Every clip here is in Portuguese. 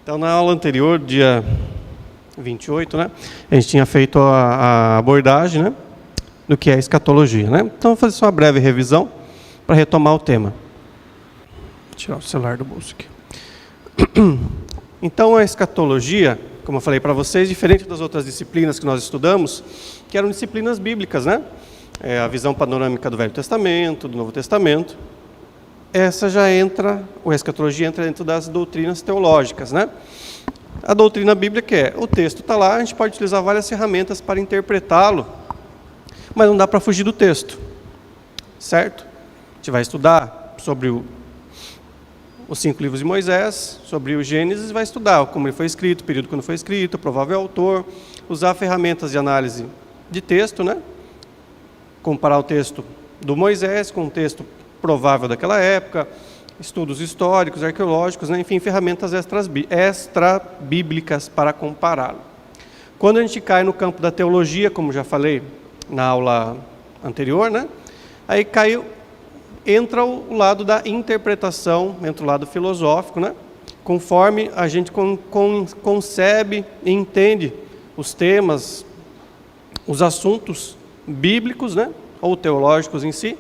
Então, na aula anterior, dia 28, né, a gente tinha feito a abordagem, né, do que é escatologia, né? Então, vou fazer só uma breve revisão para retomar o tema. Vou tirar o celular do bolso aqui. Então, a escatologia, como eu falei para vocês, diferente das outras disciplinas que nós estudamos, que eram disciplinas bíblicas, né? A visão panorâmica do Velho Testamento, do Novo Testamento. Essa já entra, a escatologia entra dentro das doutrinas teológicas, né? A doutrina bíblica é, o texto está lá, a gente pode utilizar várias ferramentas para interpretá-lo, mas não dá para fugir do texto, certo? A gente vai estudar sobre os 5 livros de Moisés, sobre o Gênesis, vai estudar como ele foi escrito, o período quando foi escrito, o provável autor, usar ferramentas de análise de texto, né? Comparar o texto do Moisés com o texto provável daquela época, estudos históricos, arqueológicos, né? Enfim, ferramentas extra-bíblicas para compará-lo. Quando a gente cai no campo da teologia, como já falei na aula anterior, né? Aí entra o lado da interpretação, entra o lado filosófico, né? Conforme a gente concebe e entende os temas, os assuntos bíblicos, né? Ou teológicos em si,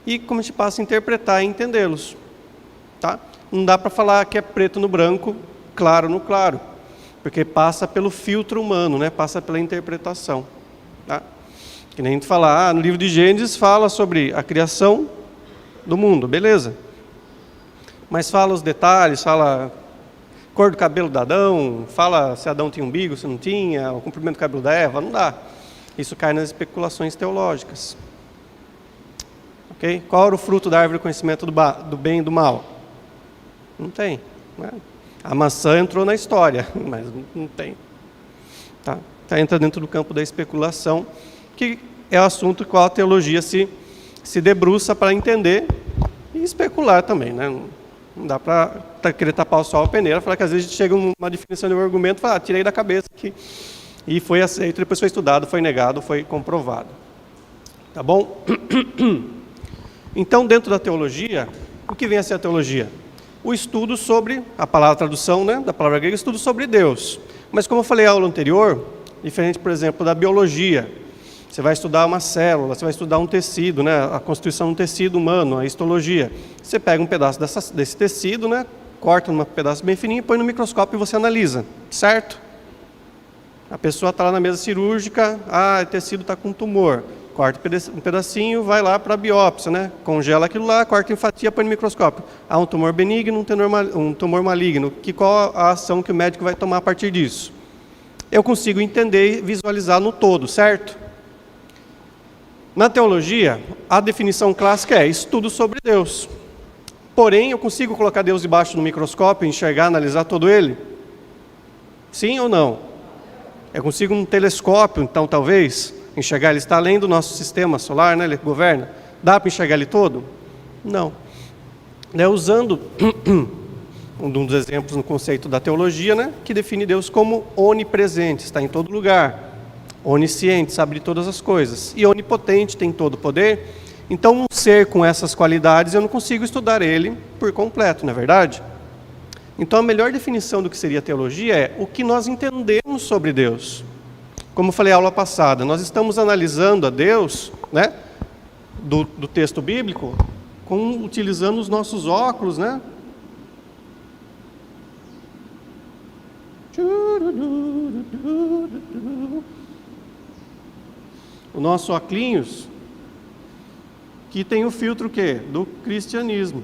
e como a gente passa a interpretar e entendê-los. Tá? Não dá para falar que é preto no branco, claro no claro, porque passa pelo filtro humano, né? Passa pela interpretação. Tá? Que nem a gente fala, no livro de Gênesis fala sobre a criação do mundo, beleza. Mas fala os detalhes, fala cor do cabelo de Adão, fala se Adão tinha umbigo, se não tinha, o comprimento do cabelo da Eva, não dá. Isso cai nas especulações teológicas. Okay? Qual era o fruto da árvore do conhecimento do bem e do mal? Não tem. Né? A maçã entrou na história, mas não tem. Tá? Entra dentro do campo da especulação, que é o assunto qual a teologia se debruça para entender e especular também. Né? Não dá para querer tapar o sol à peneira, falar que às vezes a gente chega a uma definição de um argumento e fala, tirei da cabeça aqui. E foi aceito, depois foi estudado, foi negado, foi comprovado. Tá bom? Então, dentro da teologia, o que vem a ser a teologia? O estudo sobre, a palavra tradução, né, da palavra grega, estudo sobre Deus. Mas como eu falei na aula anterior, diferente, por exemplo, da biologia, você vai estudar uma célula, você vai estudar um tecido, né, a constituição de um tecido humano, a histologia. Você pega um pedaço desse tecido, né, corta um pedaço bem fininho, põe no microscópio e você analisa, certo? A pessoa está lá na mesa cirúrgica, o tecido está com tumor. Corta um pedacinho, vai lá para a biópsia, né? Congela aquilo lá, corta em fatia, põe no microscópio. Há um tumor benigno, um tumor maligno. Qual a ação que o médico vai tomar a partir disso? Eu consigo entender e visualizar no todo, certo? Na teologia, a definição clássica é estudo sobre Deus. Porém, eu consigo colocar Deus debaixo do microscópio, enxergar, analisar todo ele? Sim ou não? Eu consigo um telescópio, então, talvez, enxergar, ele está além do nosso sistema solar, né? Ele governa. Dá para enxergar ele todo? Não. Usando um dos exemplos no conceito da teologia, né? Que define Deus como onipresente, está em todo lugar. Onisciente, sabe de todas as coisas. E onipotente, tem todo o poder. Então, um ser com essas qualidades, eu não consigo estudar ele por completo, não é verdade? Então, a melhor definição do que seria teologia é o que nós entendemos sobre Deus. Como eu falei na aula passada, nós estamos analisando a Deus, né, do texto bíblico, utilizando os nossos óculos, né? O nosso óculos, que tem o filtro o quê? Do cristianismo.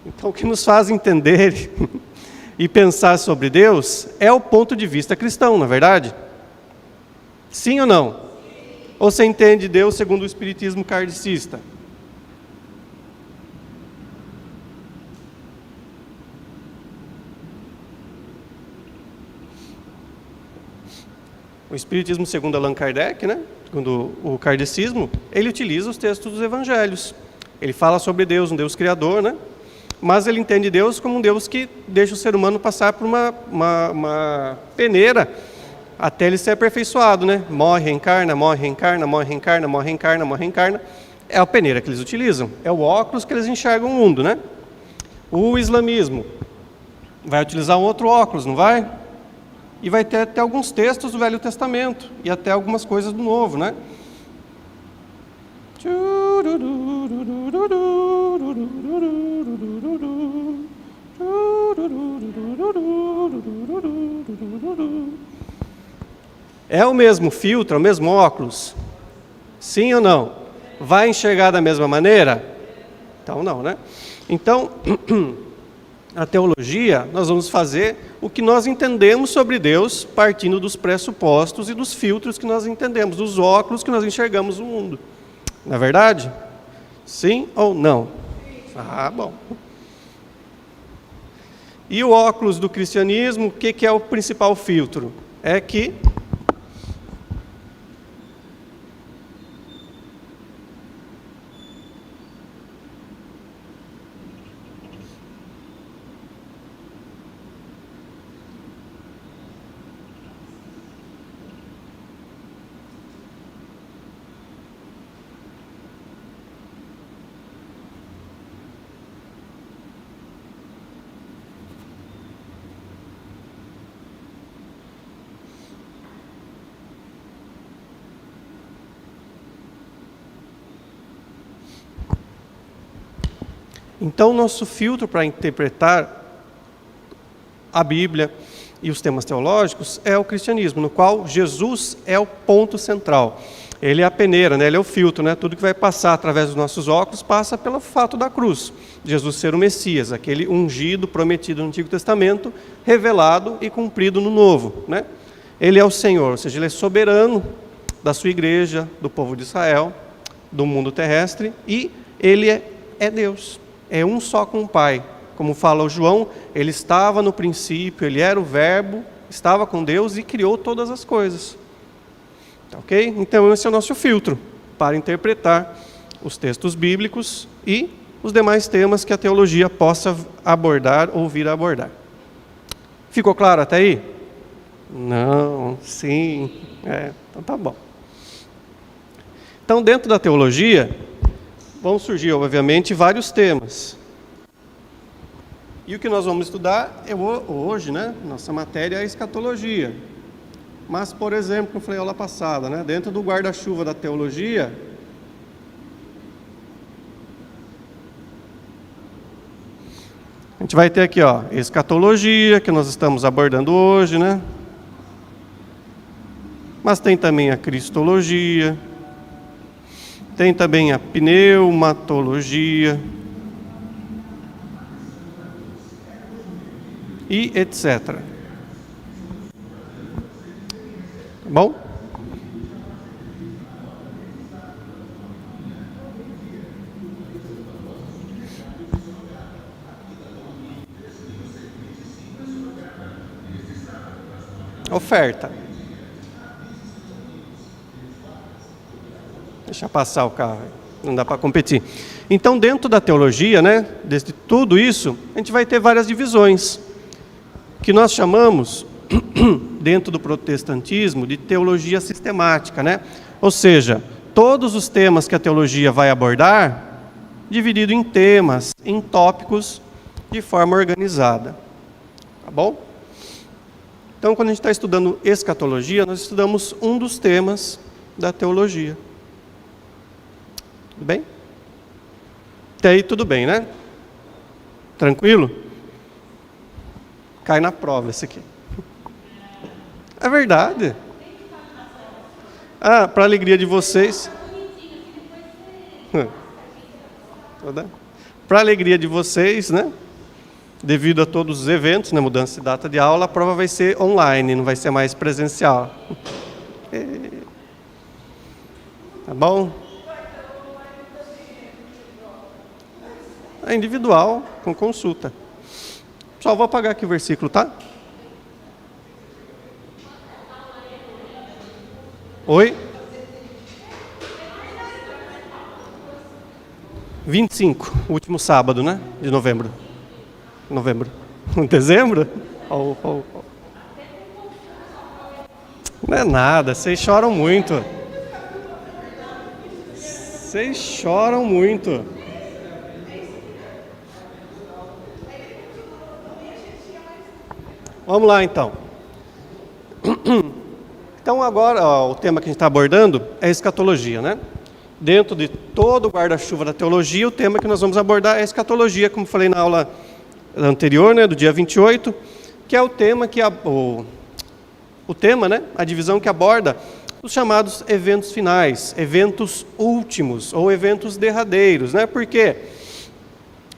Então, o que nos faz entender e pensar sobre Deus é o ponto de vista cristão, não é verdade? Sim ou não? Ou você entende Deus segundo o espiritismo kardecista? O espiritismo segundo Allan Kardec, né? Segundo o kardecismo, ele utiliza os textos dos evangelhos. Ele fala sobre Deus, um Deus criador, né? Mas ele entende Deus como um Deus que deixa o ser humano passar por uma peneira até ele ser aperfeiçoado, né? Morre, reencarna, morre, reencarna, morre, reencarna, morre, reencarna, morre, reencarna. É a peneira que eles utilizam, é o óculos que eles enxergam o mundo, né? O islamismo vai utilizar um outro óculos, não vai? E vai ter até alguns textos do Velho Testamento e até algumas coisas do Novo, né? É o mesmo filtro, é o mesmo óculos? Sim ou não? Vai enxergar da mesma maneira? Então não, né? Então, a teologia, nós vamos fazer o que nós entendemos sobre Deus, partindo dos pressupostos e dos filtros que nós entendemos, dos óculos que nós enxergamos o mundo. Não é verdade? Sim ou não? Ah, bom. E o óculos do cristianismo, o que é o principal filtro? É que então, nosso filtro para interpretar a Bíblia e os temas teológicos é o cristianismo, no qual Jesus é o ponto central. Ele é a peneira, né? Ele é o filtro, né? Tudo que vai passar através dos nossos óculos passa pelo fato da cruz. Jesus ser o Messias, aquele ungido, prometido no Antigo Testamento, revelado e cumprido no Novo, né? Ele é o Senhor, ou seja, Ele é soberano da sua igreja, do povo de Israel, do mundo terrestre, e Ele é Deus. É um só com o Pai. Como fala o João, Ele estava no princípio, Ele era o Verbo, estava com Deus e criou todas as coisas. Ok? Então esse é o nosso filtro para interpretar os textos bíblicos e os demais temas que a teologia possa abordar ou vir a abordar. Ficou claro até aí? Não, sim. Então tá bom. Então dentro da teologia vão surgir, obviamente, vários temas. E o que nós vamos estudar hoje, né? Nossa matéria é a escatologia. Mas, por exemplo, como eu falei aula passada, né? Dentro do guarda-chuva da teologia, a gente vai ter aqui, ó, escatologia, que nós estamos abordando hoje, né? Mas tem também a cristologia, tem também a pneumatologia e etc. Tá bom? Oferta. Deixa passar o carro, não dá para competir. Então, dentro da teologia, né, de tudo isso, a gente vai ter várias divisões, que nós chamamos, dentro do protestantismo, de teologia sistemática, né? Ou seja, todos os temas que a teologia vai abordar, dividido em temas, em tópicos, de forma organizada. Tá bom? Então, quando a gente está estudando escatologia, nós estudamos um dos temas da teologia. Tudo bem? Até aí tudo bem, né? Tranquilo? Cai na prova esse aqui. É verdade. Ah, para a alegria de vocês. Para a alegria de vocês, né? Devido a todos os eventos, né, mudança de data de aula, a prova vai ser online, não vai ser mais presencial. Tá bom? É individual, com consulta. Só vou apagar aqui o versículo, tá? Oi? 25, último sábado, né? De novembro. Dezembro? Não é nada, vocês choram muito. Vocês choram muito. Vamos lá, então. Então, agora, o tema que a gente está abordando é escatologia, né? Dentro de todo o guarda-chuva da teologia, o tema que nós vamos abordar é escatologia, como falei na aula anterior, né, do dia 28, que é o tema que o tema, né, a divisão que aborda os chamados eventos finais, eventos últimos ou eventos derradeiros, né? Por quê?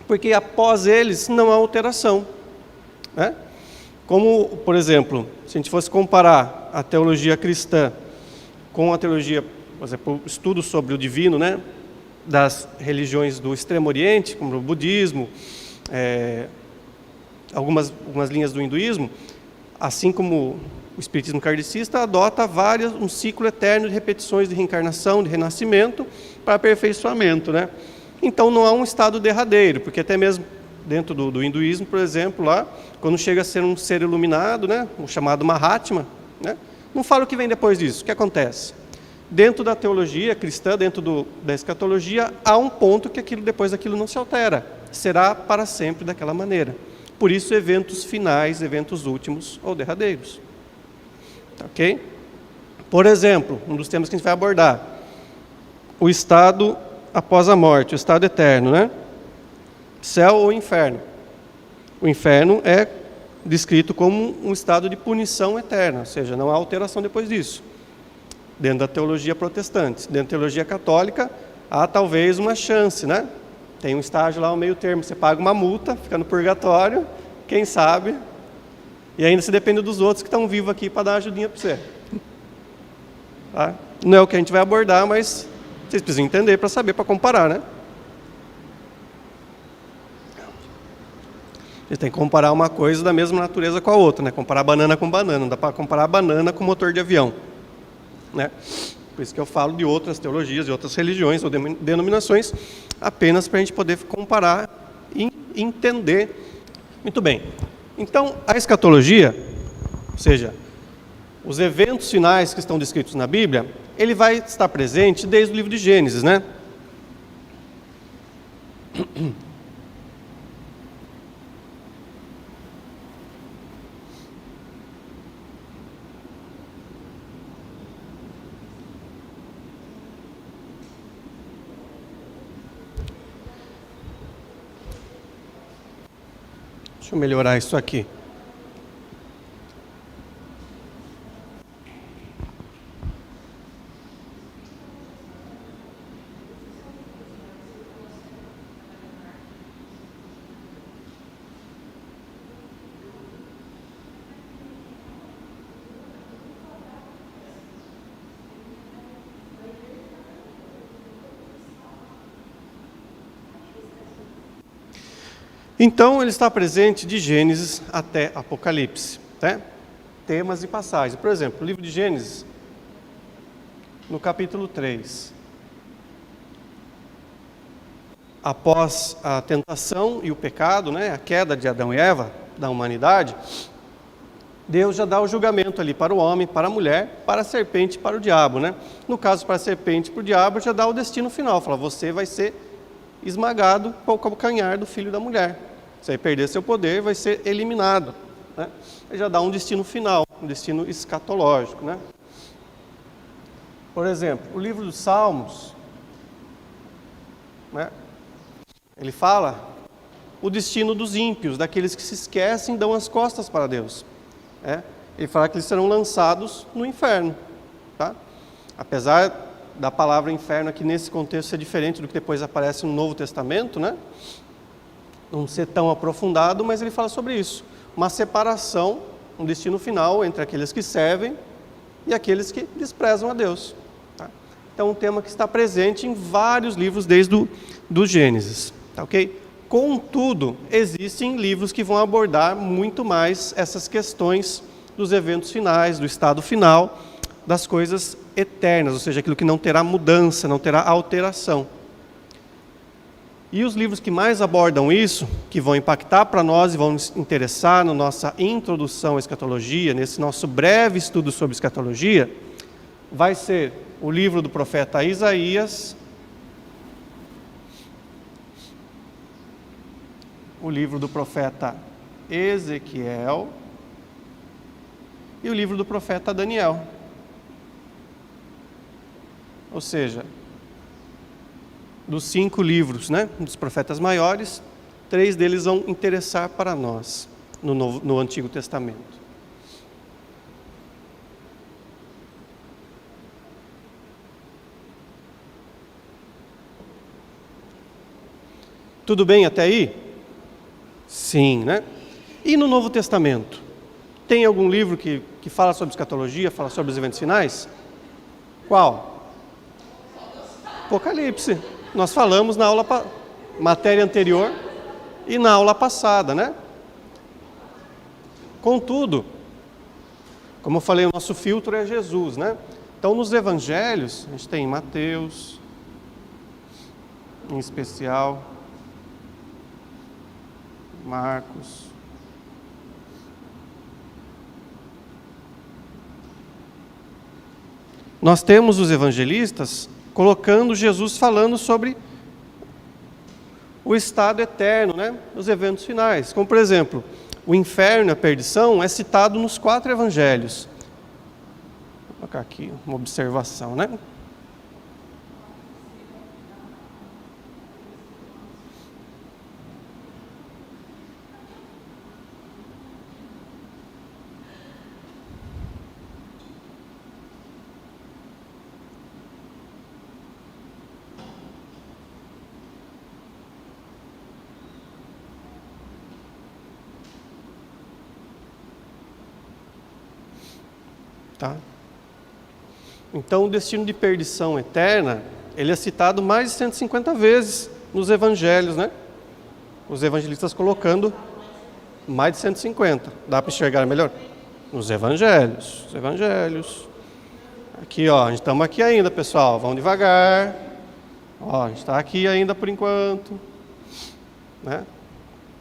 Porque após eles não há alteração, né? Como, por exemplo, se a gente fosse comparar a teologia cristã com a teologia, por exemplo, estudos sobre o divino, né, das religiões do Extremo Oriente, como o budismo, algumas linhas do hinduísmo, assim como o espiritismo kardecista adota um ciclo eterno de repetições de reencarnação, de renascimento, para aperfeiçoamento, né? Então não há um estado derradeiro, porque até mesmo dentro do hinduísmo, por exemplo, lá, quando chega a ser um ser iluminado, né, o chamado Mahatma, né, não fala o que vem depois disso. O que acontece? Dentro da teologia cristã, dentro da escatologia, há um ponto que depois daquilo não se altera. Será para sempre daquela maneira. Por isso, eventos finais, eventos últimos ou derradeiros. Ok? Por exemplo, um dos temas que a gente vai abordar, o estado após a morte, o estado eterno, né? Céu ou inferno. O inferno é descrito como um estado de punição eterna, ou seja, não há alteração depois disso. Dentro da teologia protestante. Dentro da teologia católica, há talvez uma chance, né? Tem um estágio lá, um meio termo, você paga uma multa, fica no purgatório, quem sabe, e ainda se depende dos outros que estão vivos aqui para dar uma ajudinha para você. Tá? Não é o que a gente vai abordar, mas vocês precisam entender para saber, para comparar, né? Você tem que comparar uma coisa da mesma natureza com a outra, né? Comparar banana com banana, não dá para comparar banana com motor de avião, né? Por isso que eu falo de outras teologias, de outras religiões ou denominações, apenas para a gente poder comparar e entender. Muito bem. Então, a escatologia, ou seja, os eventos finais que estão descritos na Bíblia, ele vai estar presente desde o livro de Gênesis, né? Deixa eu melhorar isso aqui. Então, ele está presente de Gênesis até Apocalipse, né? Temas e passagens. Por exemplo, o livro de Gênesis, no capítulo 3. Após a tentação e o pecado, né, a queda de Adão e Eva, da humanidade, Deus já dá o julgamento ali para o homem, para a mulher, para a serpente e para o diabo, né? No caso, para a serpente e para o diabo, já dá o destino final. Fala, você vai ser esmagado com o calcanhar do filho da mulher. Você vai perder seu poder, vai ser eliminado, né? Ele já dá um destino final, um destino escatológico, né? Por exemplo, o livro dos Salmos, né? Ele fala o destino dos ímpios, daqueles que se esquecem e dão as costas para Deus, né? Ele fala que eles serão lançados no inferno, tá? Apesar da palavra inferno aqui nesse contexto ser diferente do que depois aparece no Novo Testamento, né? Não ser tão aprofundado, mas ele fala sobre isso. Uma separação, um destino final entre aqueles que servem e aqueles que desprezam a Deus. Tá? Então, um tema que está presente em vários livros desde do Gênesis. Tá, ok? Contudo, existem livros que vão abordar muito mais essas questões dos eventos finais, do estado final, das coisas eternas, ou seja, aquilo que não terá mudança, não terá alteração. E os livros que mais abordam isso, que vão impactar para nós e vão nos interessar na nossa introdução à escatologia, nesse nosso breve estudo sobre escatologia, vai ser o livro do profeta Isaías, o livro do profeta Ezequiel e o livro do profeta Daniel. Ou seja, dos 5 livros, né, dos profetas maiores, 3 deles vão interessar para nós no Antigo Testamento. Tudo bem até aí? Sim, né? E no Novo Testamento? Tem algum livro que fala sobre escatologia, fala sobre os eventos finais? Qual? Apocalipse. Nós falamos na matéria anterior e na aula passada, né? Contudo, como eu falei, o nosso filtro é Jesus, né? Então, nos evangelhos, a gente tem Mateus, em especial, Marcos, nós temos os evangelistas colocando Jesus falando sobre o estado eterno, né? Os eventos finais. Como, por exemplo, o inferno e a perdição é citado nos 4 evangelhos. Vou colocar aqui uma observação, né? Tá? Então, o destino de perdição eterna, ele é citado mais de 150 vezes nos evangelhos, né? Os evangelistas colocando mais de 150. Dá para enxergar melhor? Nos evangelhos. Os evangelhos. Aqui, ó, a gente estamos aqui ainda, pessoal. Vamos devagar. Ó, a gente está aqui ainda por enquanto. Né?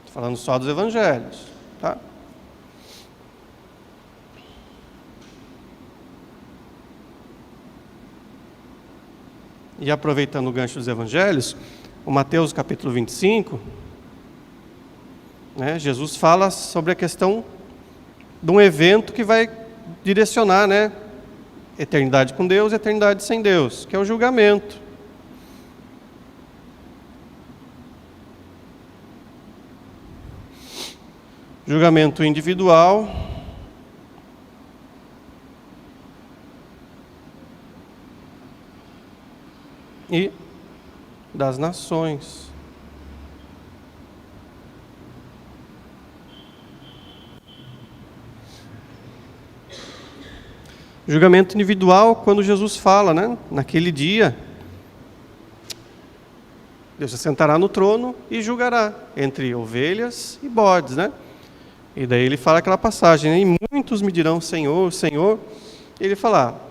Tô falando só dos evangelhos. Tá? E aproveitando o gancho dos evangelhos, o Mateus capítulo 25, né, Jesus fala sobre a questão de um evento que vai direcionar, né, eternidade com Deus e eternidade sem Deus, que é o julgamento. Julgamento individual e das nações. Julgamento individual, quando Jesus fala, né? Naquele dia, Deus se sentará no trono e julgará entre ovelhas e bodes, né? E daí ele fala aquela passagem, né? E muitos me dirão, Senhor, Senhor. E ele fala,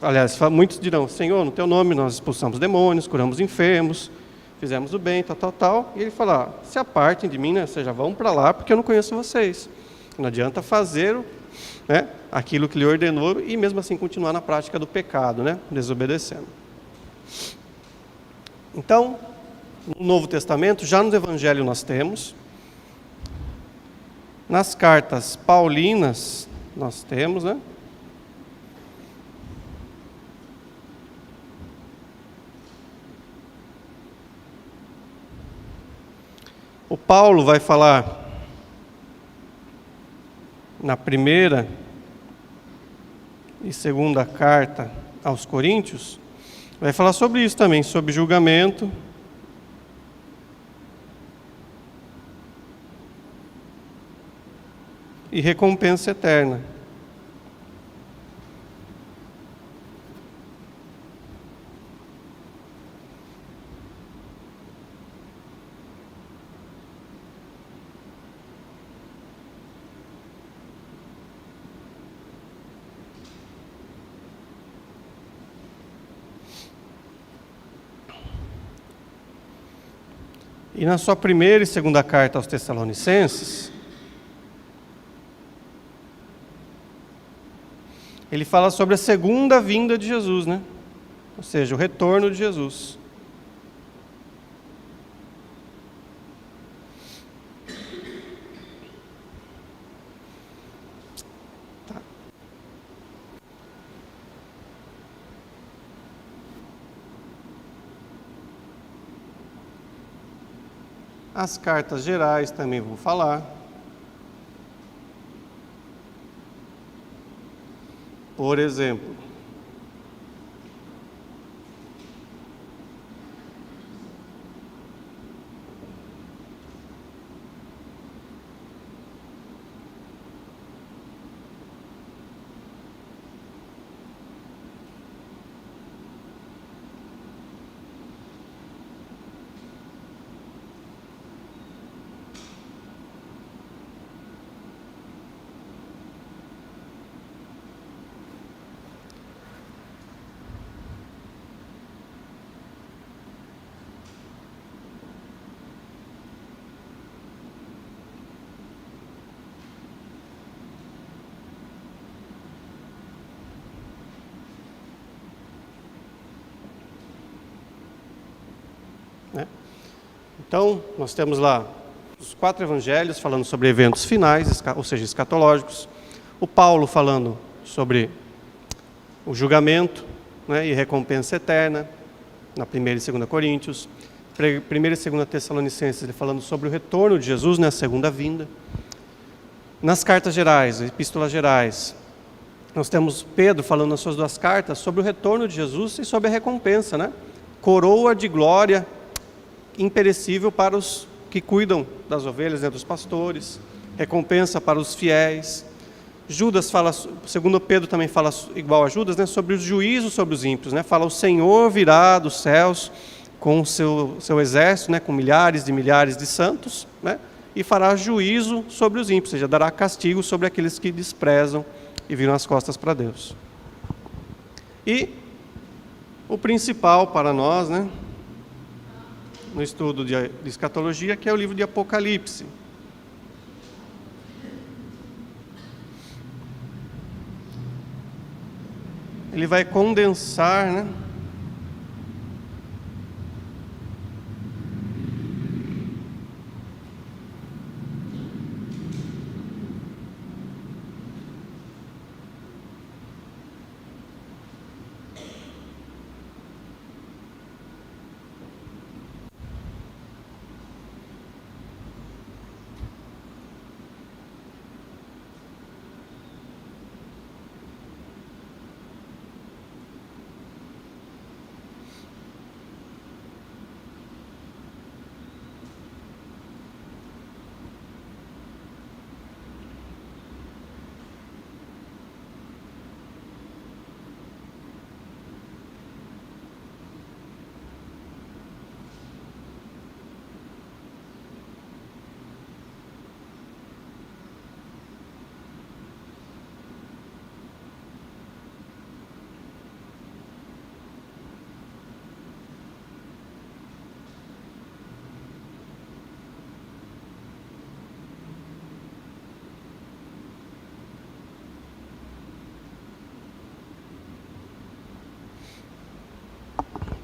aliás, muitos dirão, Senhor, no teu nome nós expulsamos demônios, curamos enfermos, fizemos o bem, tal. E ele fala, se apartem de mim, né? Vocês já vão para lá, porque eu não conheço vocês. Não adianta fazer, né, aquilo que lhe ordenou e mesmo assim continuar na prática do pecado, né? Desobedecendo. Então, no Novo Testamento, já no Evangelho nós temos, nas cartas paulinas nós temos, né? O Paulo vai falar na primeira e segunda carta aos Coríntios, vai falar sobre isso também, sobre julgamento e recompensa eterna. E na sua primeira e segunda carta aos Tessalonicenses, ele fala sobre a segunda vinda de Jesus, né? Ou seja, o retorno de Jesus. Tá. As cartas gerais também vou falar. Por exemplo, né? Então, nós temos lá os 4 evangelhos falando sobre eventos finais, ou seja, escatológicos. O Paulo falando sobre o julgamento, né, e recompensa eterna, na 1ª e 2ª Coríntios. 1ª e 2ª Tessalonicenses, ele falando sobre o retorno de Jesus, né, a segunda vinda. Nas cartas gerais, epístolas gerais, nós temos Pedro falando nas suas 2 cartas sobre o retorno de Jesus e sobre a recompensa, né? Coroa de glória imperecível para os que cuidam das ovelhas, né, dos pastores, recompensa para os fiéis. Judas fala, segundo Pedro também fala igual a Judas, né, sobre os juízos sobre os ímpios, né? Fala: o Senhor virá dos céus com o seu exército, né, com milhares de santos, né, e fará juízo sobre os ímpios, ou seja, dará castigo sobre aqueles que desprezam e viram as costas para Deus. E o principal para nós, né, no estudo de escatologia, que é o livro de Apocalipse. Ele vai condensar, né,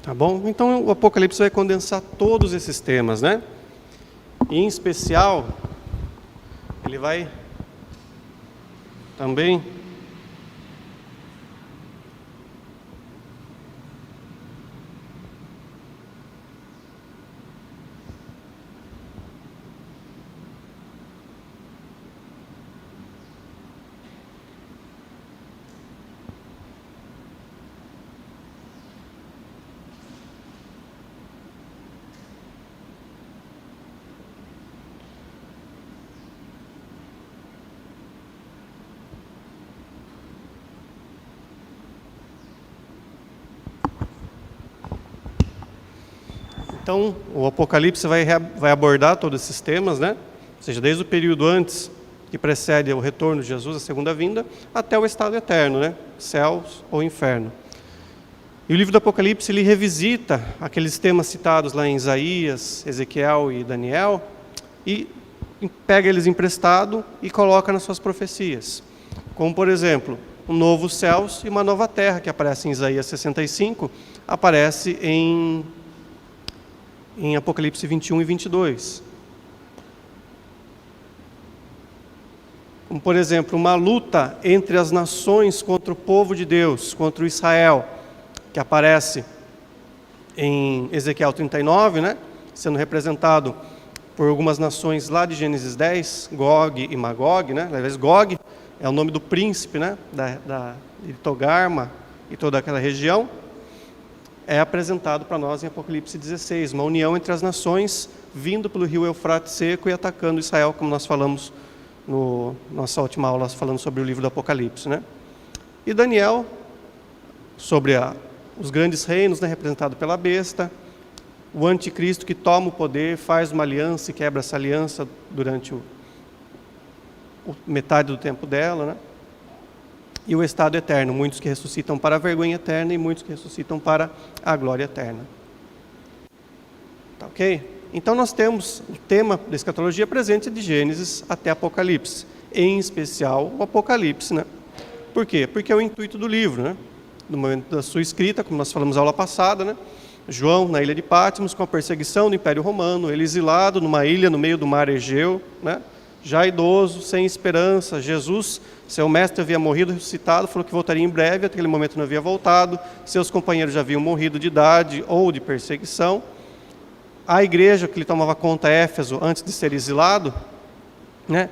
tá bom? Então o Apocalipse vai condensar todos esses temas, né? E, em especial, ele vai também Então, o Apocalipse vai abordar todos esses temas, né? Ou seja, desde o período antes, que precede o retorno de Jesus, a segunda vinda, até o estado eterno, né? Céus ou inferno. E o livro do Apocalipse, ele revisita aqueles temas citados lá em Isaías, Ezequiel e Daniel, e pega eles emprestado e coloca nas suas profecias. Como, por exemplo, um novo céus e uma nova terra, que aparece em Isaías 65, aparece em Apocalipse 21 e 22. Como, por exemplo, uma luta entre as nações contra o povo de Deus, contra o Israel, que aparece em Ezequiel 39, né? Sendo representado por algumas nações lá de Gênesis 10, Gog e Magog, né? Aliás, Gog é o nome do príncipe, né? de Togarma e toda aquela região. É apresentado para nós em Apocalipse 16, uma união entre as nações, vindo pelo rio Eufrates seco e atacando Israel, como nós falamos nossa última aula, falando sobre o livro do Apocalipse, né? E Daniel, sobre os grandes reinos, né, representado pela besta, o anticristo que toma o poder, faz uma aliança e quebra essa aliança durante metade do tempo dela, né? E o estado eterno, muitos que ressuscitam para a vergonha eterna e muitos que ressuscitam para a glória eterna. Tá ok? Então nós temos o tema da escatologia presente de Gênesis até Apocalipse, em especial o Apocalipse, né? Por quê? Porque é o intuito do livro, né? No momento da sua escrita, como nós falamos na aula passada, né? João na ilha de Patmos, com a perseguição do Império Romano, ele exilado numa ilha no meio do mar Egeu, né? Já idoso, sem esperança. Jesus, seu mestre, havia morrido, ressuscitado, falou que voltaria em breve, até aquele momento não havia voltado, seus companheiros já haviam morrido de idade ou de perseguição. A igreja que ele tomava conta, Éfeso, antes de ser exilado, né?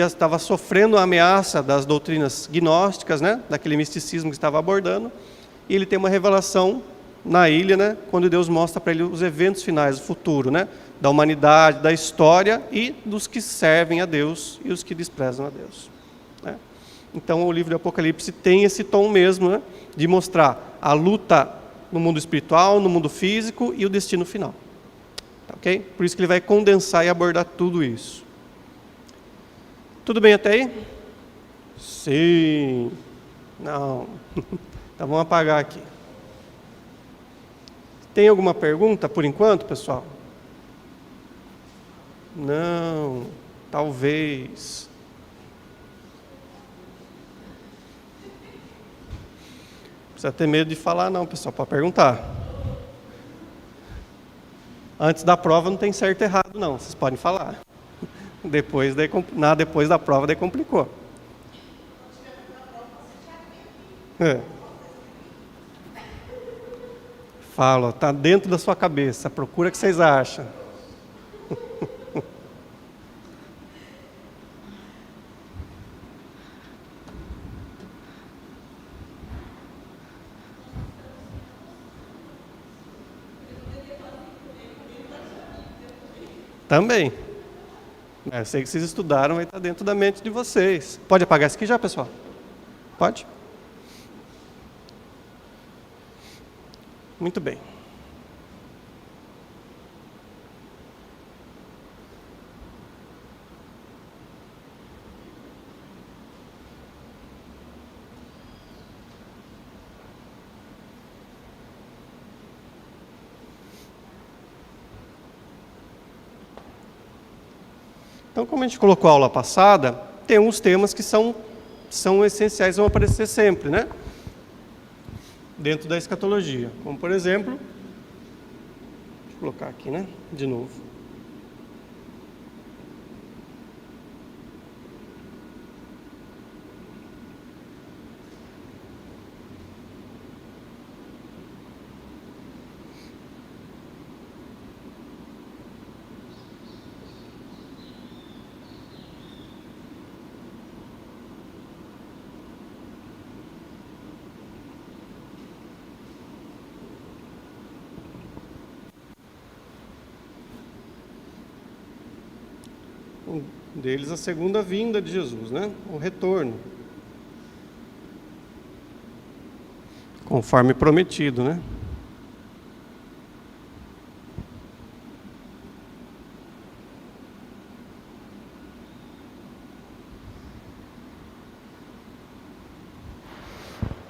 Estava sofrendo a ameaça das doutrinas gnósticas, né? Daquele misticismo que estava abordando, e ele tem uma revelação na ilha, né? Quando Deus mostra para ele os eventos finais, o futuro, né? Da humanidade, da história e dos que servem a Deus e os que desprezam a Deus, né? Então o livro do Apocalipse tem esse tom mesmo, né? De mostrar a luta no mundo espiritual, no mundo físico e o destino final. Tá, ok? Por isso que ele vai condensar e abordar tudo isso. Tudo bem até aí? Sim. Não. Então vamos apagar aqui. Tem alguma pergunta por enquanto, pessoal? Não. Talvez. Não precisa ter medo de falar não, pessoal, pode perguntar. Antes da prova não tem certo e errado não, vocês podem falar. Depois da prova daí complicou. Fala, está dentro da sua cabeça, procura o que vocês acham. Também. Eu sei que vocês estudaram, vai estar dentro da mente de vocês. Pode apagar isso aqui já, pessoal? Pode? Muito bem. Então, como a gente colocou a aula passada, tem uns temas que são essenciais, vão aparecer sempre, né? Dentro da escatologia. Como, por exemplo, deixa eu colocar aqui, né? De novo. Um deles a segunda vinda de Jesus, né? O retorno. Conforme prometido, né?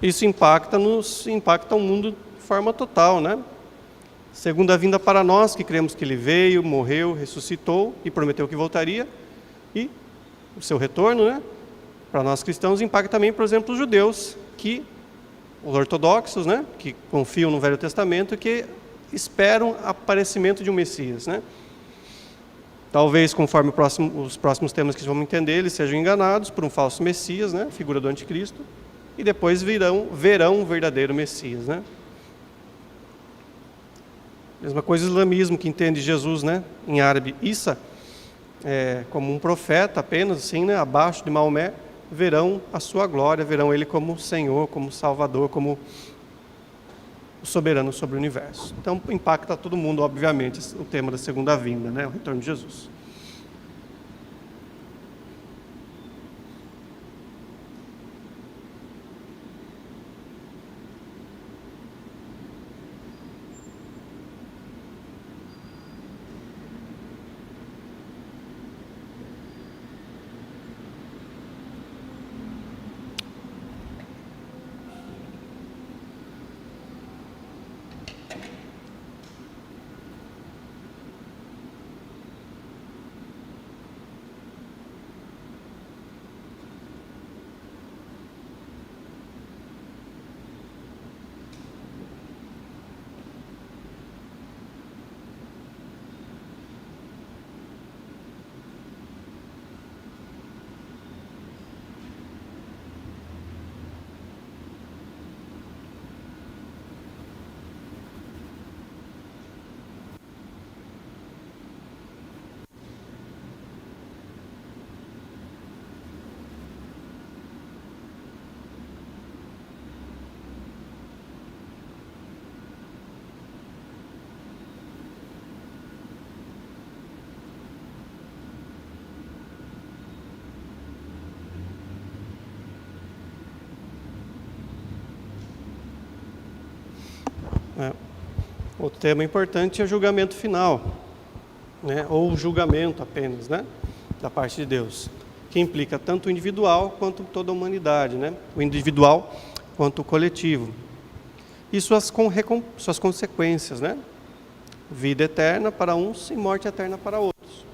Isso impacta o mundo forma total, né? Segunda vinda para nós, que cremos que ele veio, morreu, ressuscitou e prometeu que voltaria. E o seu retorno, né? Para nós cristãos, impacta também, por exemplo, os judeus, os ortodoxos, né? Que confiam no Velho Testamento, que esperam o aparecimento de um Messias, né? Talvez, conforme os próximos temas que vamos entender, eles sejam enganados por um falso Messias, né? Figura do anticristo, e depois verão um verdadeiro Messias, né? Mesma coisa o islamismo, que entende Jesus, né? Em árabe, Isa, como um profeta apenas, assim, né? Abaixo de Maomé, verão a sua glória, verão ele como Senhor, como Salvador, como o soberano sobre o universo. Então, impacta todo mundo, obviamente, o tema da segunda vinda, né? O retorno de Jesus. Outro tema importante é o julgamento final, né? Ou o julgamento apenas, né? Da parte de Deus, que implica tanto o individual quanto toda a humanidade, né? O individual quanto o coletivo. E suas consequências, né? Vida eterna para uns e morte eterna para outros.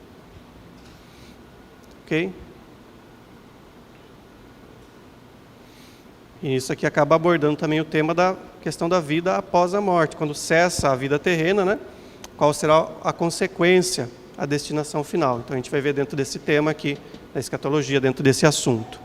Ok? E isso aqui acaba abordando também o tema da questão da vida após a morte. Quando cessa a vida terrena, né? Qual será a consequência, a destinação final? Então a gente vai ver dentro desse tema aqui, da escatologia, dentro desse assunto.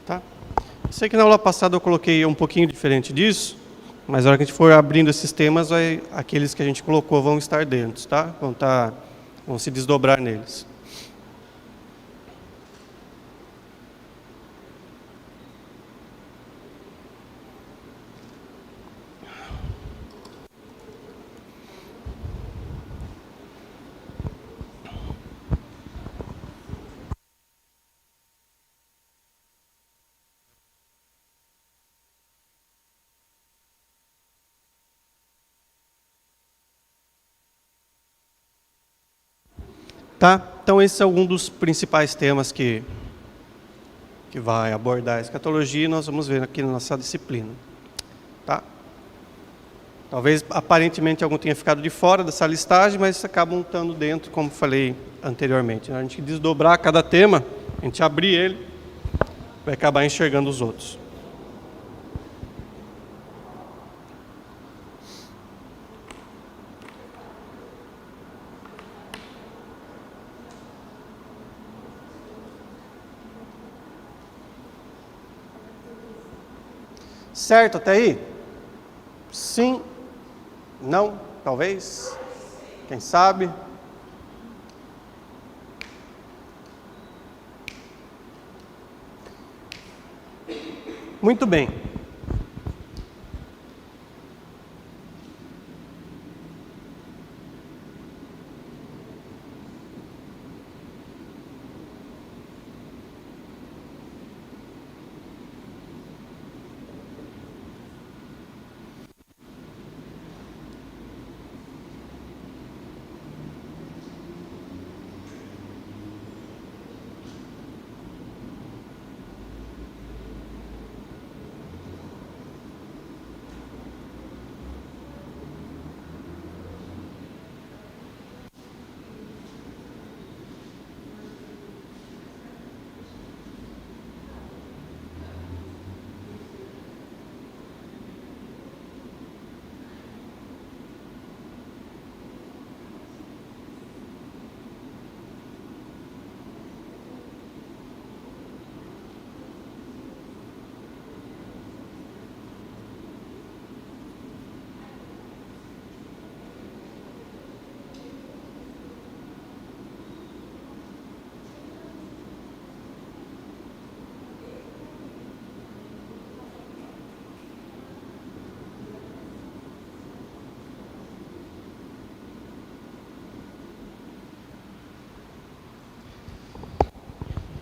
Tá? Sei que na aula passada eu coloquei um pouquinho diferente disso, mas na hora que a gente for abrindo esses temas, aqueles que a gente colocou vão estar dentro, tá? Vão se desdobrar neles. Tá? Então esse é um dos principais temas que vai abordar a escatologia e nós vamos ver aqui na nossa disciplina. Tá? Talvez aparentemente algum tenha ficado de fora dessa listagem, mas acabam estando dentro, como falei anteriormente. A gente desdobrar cada tema, a gente abrir ele, vai acabar enxergando os outros. Certo até aí? Sim? Não? Talvez? Quem sabe? Muito bem.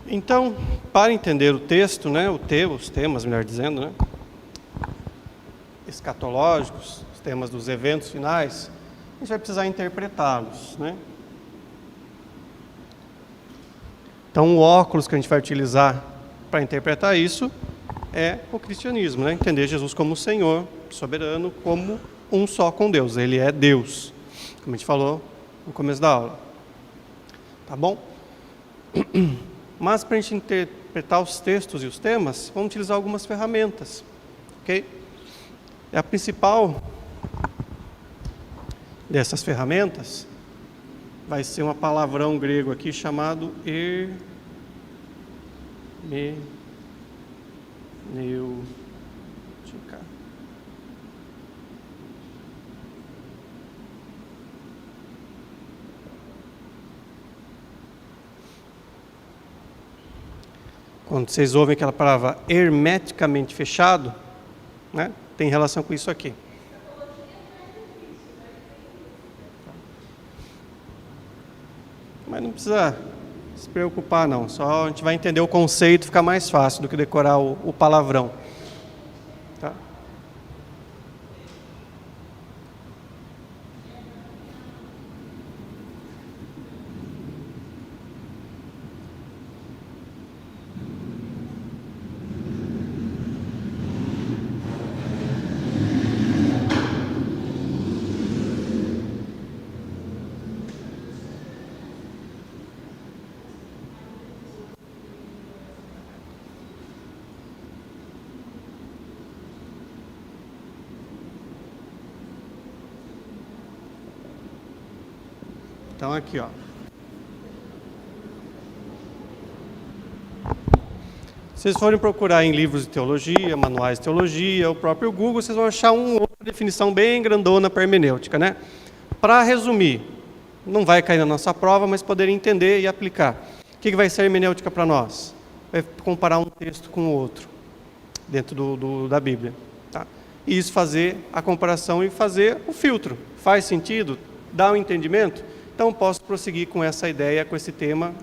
Então, para entender o texto, né, os temas, melhor dizendo, né, escatológicos, os temas dos eventos finais, a gente vai precisar interpretá-los, né? Então, o óculos que a gente vai utilizar para interpretar isso é o cristianismo, né? Entender Jesus como Senhor, soberano, como um só com Deus. Ele é Deus, como a gente falou no começo da aula. Tá bom? Mas para a gente interpretar os textos e os temas, vamos utilizar algumas ferramentas, ok? E a principal dessas ferramentas vai ser um palavrão grego aqui chamado hermenêutica. Quando vocês ouvem aquela palavra hermeticamente fechado, né, tem relação com isso aqui. Mas não precisa se preocupar não, só a gente vai entender o conceito, fica mais fácil do que decorar o palavrão. Tá? Então aqui, ó. Se vocês forem procurar em livros de teologia, manuais de teologia, o próprio Google, vocês vão achar uma outra definição bem grandona para hermenêutica, né? Para resumir, não vai cair na nossa prova, mas poder entender e aplicar. O que vai ser hermenêutica para nós? Vai comparar um texto com o outro, dentro da Bíblia. Tá? E isso fazer a comparação e fazer o filtro. Faz sentido? Dá um entendimento? Então posso prosseguir com essa ideia, com esse tema,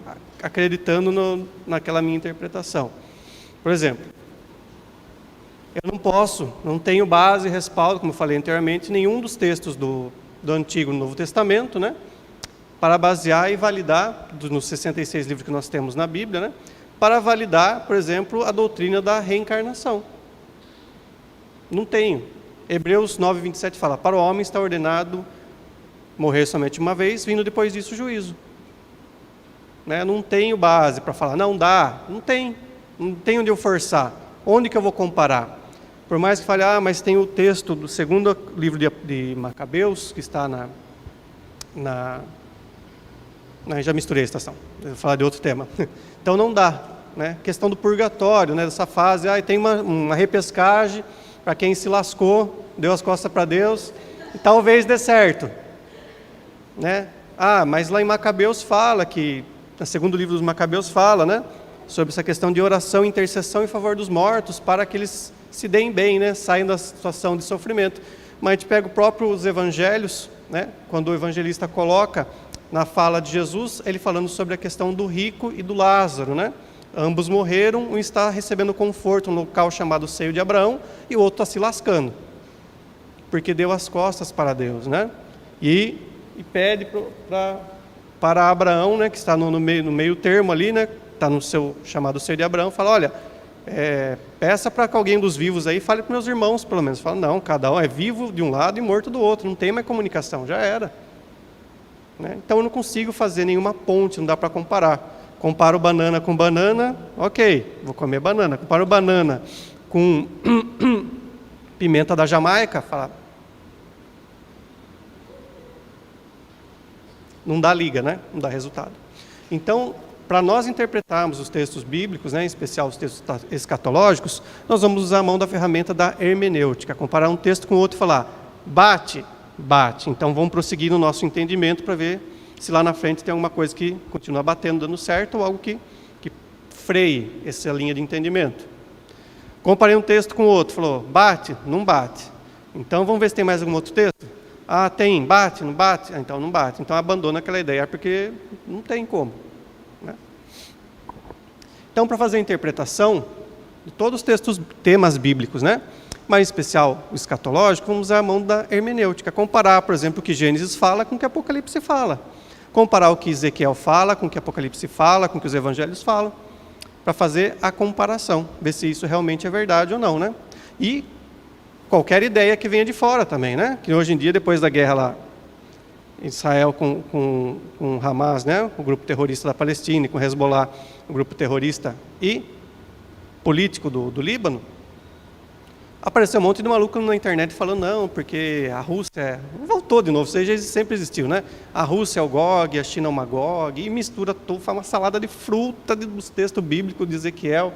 acreditando naquela minha interpretação. Por exemplo, eu não tenho base e respaldo, como eu falei anteriormente, nenhum dos textos do Antigo e Novo Testamento, né, para basear e validar, nos 66 livros que nós temos na Bíblia, né, para validar, por exemplo, a doutrina da reencarnação. Não tenho. Hebreus 9:27 fala, para o homem está ordenado morrer somente uma vez, vindo depois disso o juízo. Né, não tenho base para falar, não dá, não tem onde eu forçar, onde que eu vou comparar? Por mais que fale, mas tem o texto do segundo livro de Macabeus, que está já misturei a estação, vou falar de outro tema. Então não dá, né? Questão do purgatório, né? Dessa fase, tem uma repescagem para quem se lascou, deu as costas para Deus, e talvez dê certo. Né? Mas lá em Macabeus fala que, no segundo livro dos Macabeus fala, né? Sobre essa questão de oração e intercessão em favor dos mortos, para que eles se deem bem, né? Saiam da situação de sofrimento. Mas a gente pega os evangelhos, né? Quando o evangelista coloca na fala de Jesus, ele falando sobre a questão do rico e do Lázaro, né? Ambos morreram, um está recebendo conforto no local chamado Seio de Abraão, e o outro está se lascando, porque deu as costas para Deus, né? E pede para Abraão, né? Que está no meio termo ali, né? Está no seu chamado Seio de Abraão, fala, olha, peça para que alguém dos vivos aí fale para meus irmãos, pelo menos. Fala, não, cada um é vivo de um lado e morto do outro, não tem mais comunicação, já era. Né? Então eu não consigo fazer nenhuma ponte, não dá para comparar. Comparo banana com banana, ok, vou comer banana. Comparo banana com pimenta da Jamaica, fala, não dá liga, né? Não dá resultado. Então, para nós interpretarmos os textos bíblicos, né, em especial os textos escatológicos, nós vamos usar a mão da ferramenta da hermenêutica, comparar um texto com o outro e falar, bate. Então vamos prosseguir no nosso entendimento para ver se lá na frente tem alguma coisa que continua batendo, dando certo, ou algo que freie essa linha de entendimento. Comparei um texto com o outro, falou, bate, não bate. Então vamos ver se tem mais algum outro texto? Tem, bate, não bate? Então não bate. Então abandona aquela ideia, porque não tem como. Né? Então, para fazer a interpretação de todos os temas bíblicos, né? Mas em especial o escatológico, vamos usar a mão da hermenêutica. Comparar, por exemplo, o que Gênesis fala com o que Apocalipse fala. Comparar o que Ezequiel fala com o que Apocalipse fala, com o que os evangelhos falam, para fazer a comparação, ver se isso realmente é verdade ou não, né? E qualquer ideia que venha de fora também, né? Que hoje em dia, depois da guerra lá, Israel com Hamas, né? O grupo terrorista da Palestina, e com Hezbollah, o grupo terrorista e político do Líbano, apareceu um monte de maluco na internet falando, não, porque a Rússia voltou de novo, isso já sempre existiu, né? A Rússia é o Gog, a China é o Magog, e mistura tudo, faz uma salada de fruta dos textos bíblicos de Ezequiel,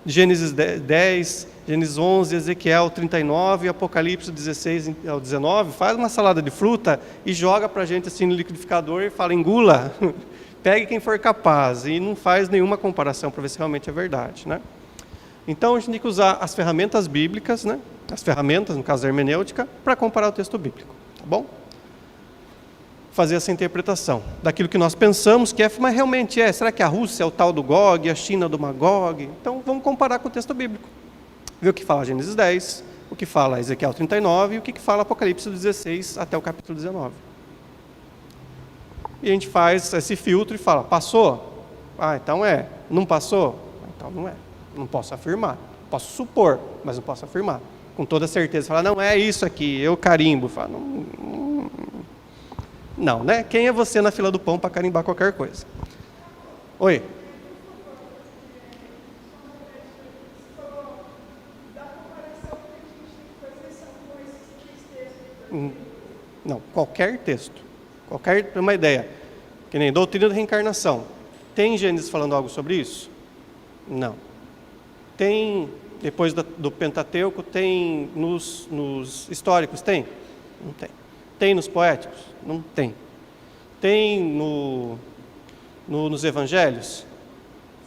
Gênesis 10, Gênesis 11, Ezequiel 39, Apocalipse 16 ao 19, faz uma salada de fruta e joga para a gente assim no liquidificador e fala, engula, pegue quem for capaz, e não faz nenhuma comparação para ver se realmente é verdade, né? Então a gente tem que usar as ferramentas bíblicas, né? As ferramentas, no caso da hermenêutica, para comparar o texto bíblico, tá bom? Fazer essa interpretação daquilo que nós pensamos que é, mas realmente é. Será que a Rússia é o tal do Gog, a China do Magog? Então vamos comparar com o texto bíblico. Ver o que fala Gênesis 10, o que fala Ezequiel 39 e o que fala Apocalipse 16 até o capítulo 19. E a gente faz esse filtro e fala, passou? Então é. Não passou? Então não é. Não posso afirmar. Posso supor, mas não posso afirmar. Com toda certeza. Falar, não, é isso aqui, eu carimbo. Fala, não, né? Quem é você na fila do pão para carimbar qualquer coisa? Oi? Não, qualquer texto. Qualquer, uma ideia. Que nem doutrina da reencarnação. Tem Gênesis falando algo sobre isso? Não. Tem, depois do Pentateuco, tem nos históricos? Tem? Não tem. Tem nos poéticos? Não tem. Tem nos evangelhos?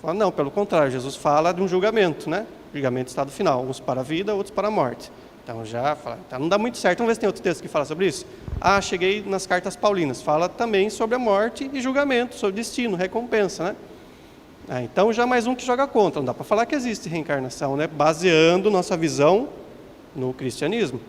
Fala, não, pelo contrário, Jesus fala de um julgamento, né? Julgamento estado final, uns para a vida, outros para a morte. Então já fala, então não dá muito certo. Vamos ver se tem outro texto que fala sobre isso. Cheguei nas cartas paulinas, fala também sobre a morte e julgamento, sobre destino, recompensa, né? Então já mais um que joga contra, não dá para falar que existe reencarnação, né? Baseando nossa visão no cristianismo,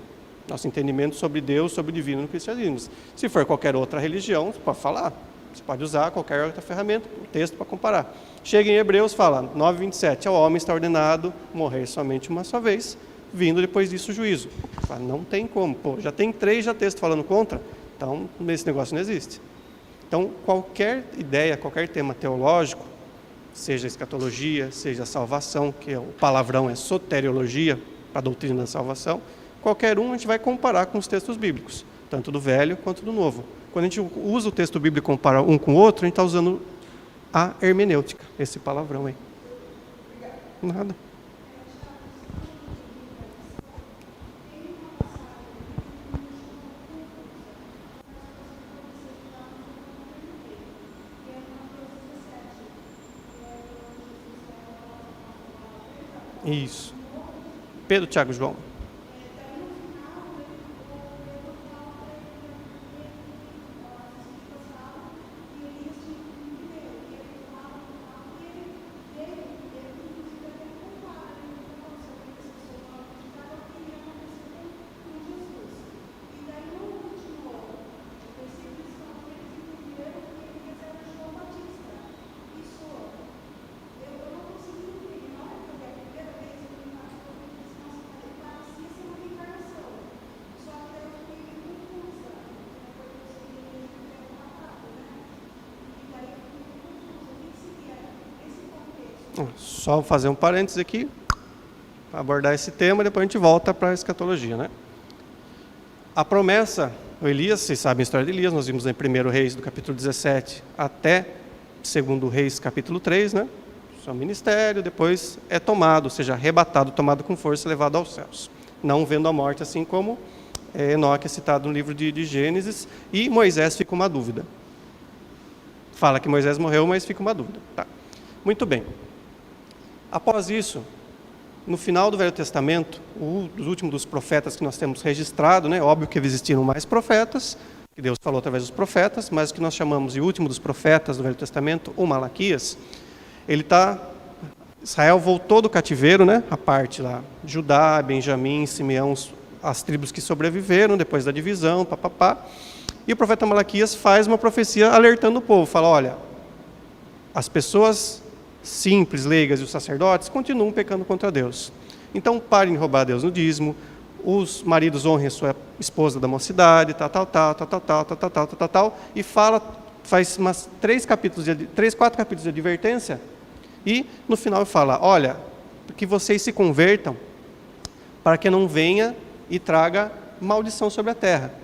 nosso entendimento sobre Deus, sobre o divino no cristianismo. Se for qualquer outra religião, você pode falar, você pode usar qualquer outra ferramenta, o texto para comparar. Chega em Hebreus, fala, 9:27, ao homem está ordenado morrer somente uma só vez, vindo depois disso o juízo. Fala, não tem como, já tem 3 textos falando contra, então esse negócio não existe. Então qualquer ideia, qualquer tema teológico, seja escatologia, seja salvação, que o palavrão é soteriologia, para a doutrina da salvação, qualquer um a gente vai comparar com os textos bíblicos, tanto do Velho quanto do Novo. Quando a gente usa o texto bíblico e compara um com o outro, a gente está usando a hermenêutica, esse palavrão aí. Nada. Isso. Pedro, Tiago, João. Só fazer um parênteses aqui, para abordar esse tema, depois a gente volta para a escatologia, né? A promessa, o Elias, vocês sabem a história de Elias, nós vimos em 1 Reis, do capítulo 17, até 2 Reis, capítulo 3, né? Seu ministério, depois é tomado, ou seja, arrebatado, tomado com força, levado aos céus. Não vendo a morte, assim como Enoque é citado no livro de Gênesis, e Moisés fica uma dúvida. Fala que Moisés morreu, mas fica uma dúvida. Tá. Muito bem. Após isso, no final do Velho Testamento, os últimos dos profetas que nós temos registrado, né? Óbvio que existiram mais profetas, que Deus falou através dos profetas, mas o que nós chamamos de último dos profetas do Velho Testamento, o Malaquias, Israel voltou do cativeiro, né? A parte lá, Judá, Benjamim, Simeão, as tribos que sobreviveram depois da divisão, e o profeta Malaquias faz uma profecia alertando o povo, fala, olha, as pessoas simples, leigas e os sacerdotes continuam pecando contra Deus. Então parem de roubar a Deus no dízimo, os maridos honrem a sua esposa da mocidade, e faz umas 3, 4 capítulos de advertência, e no final fala, olha, que vocês se convertam, para que não venha e traga maldição sobre a terra,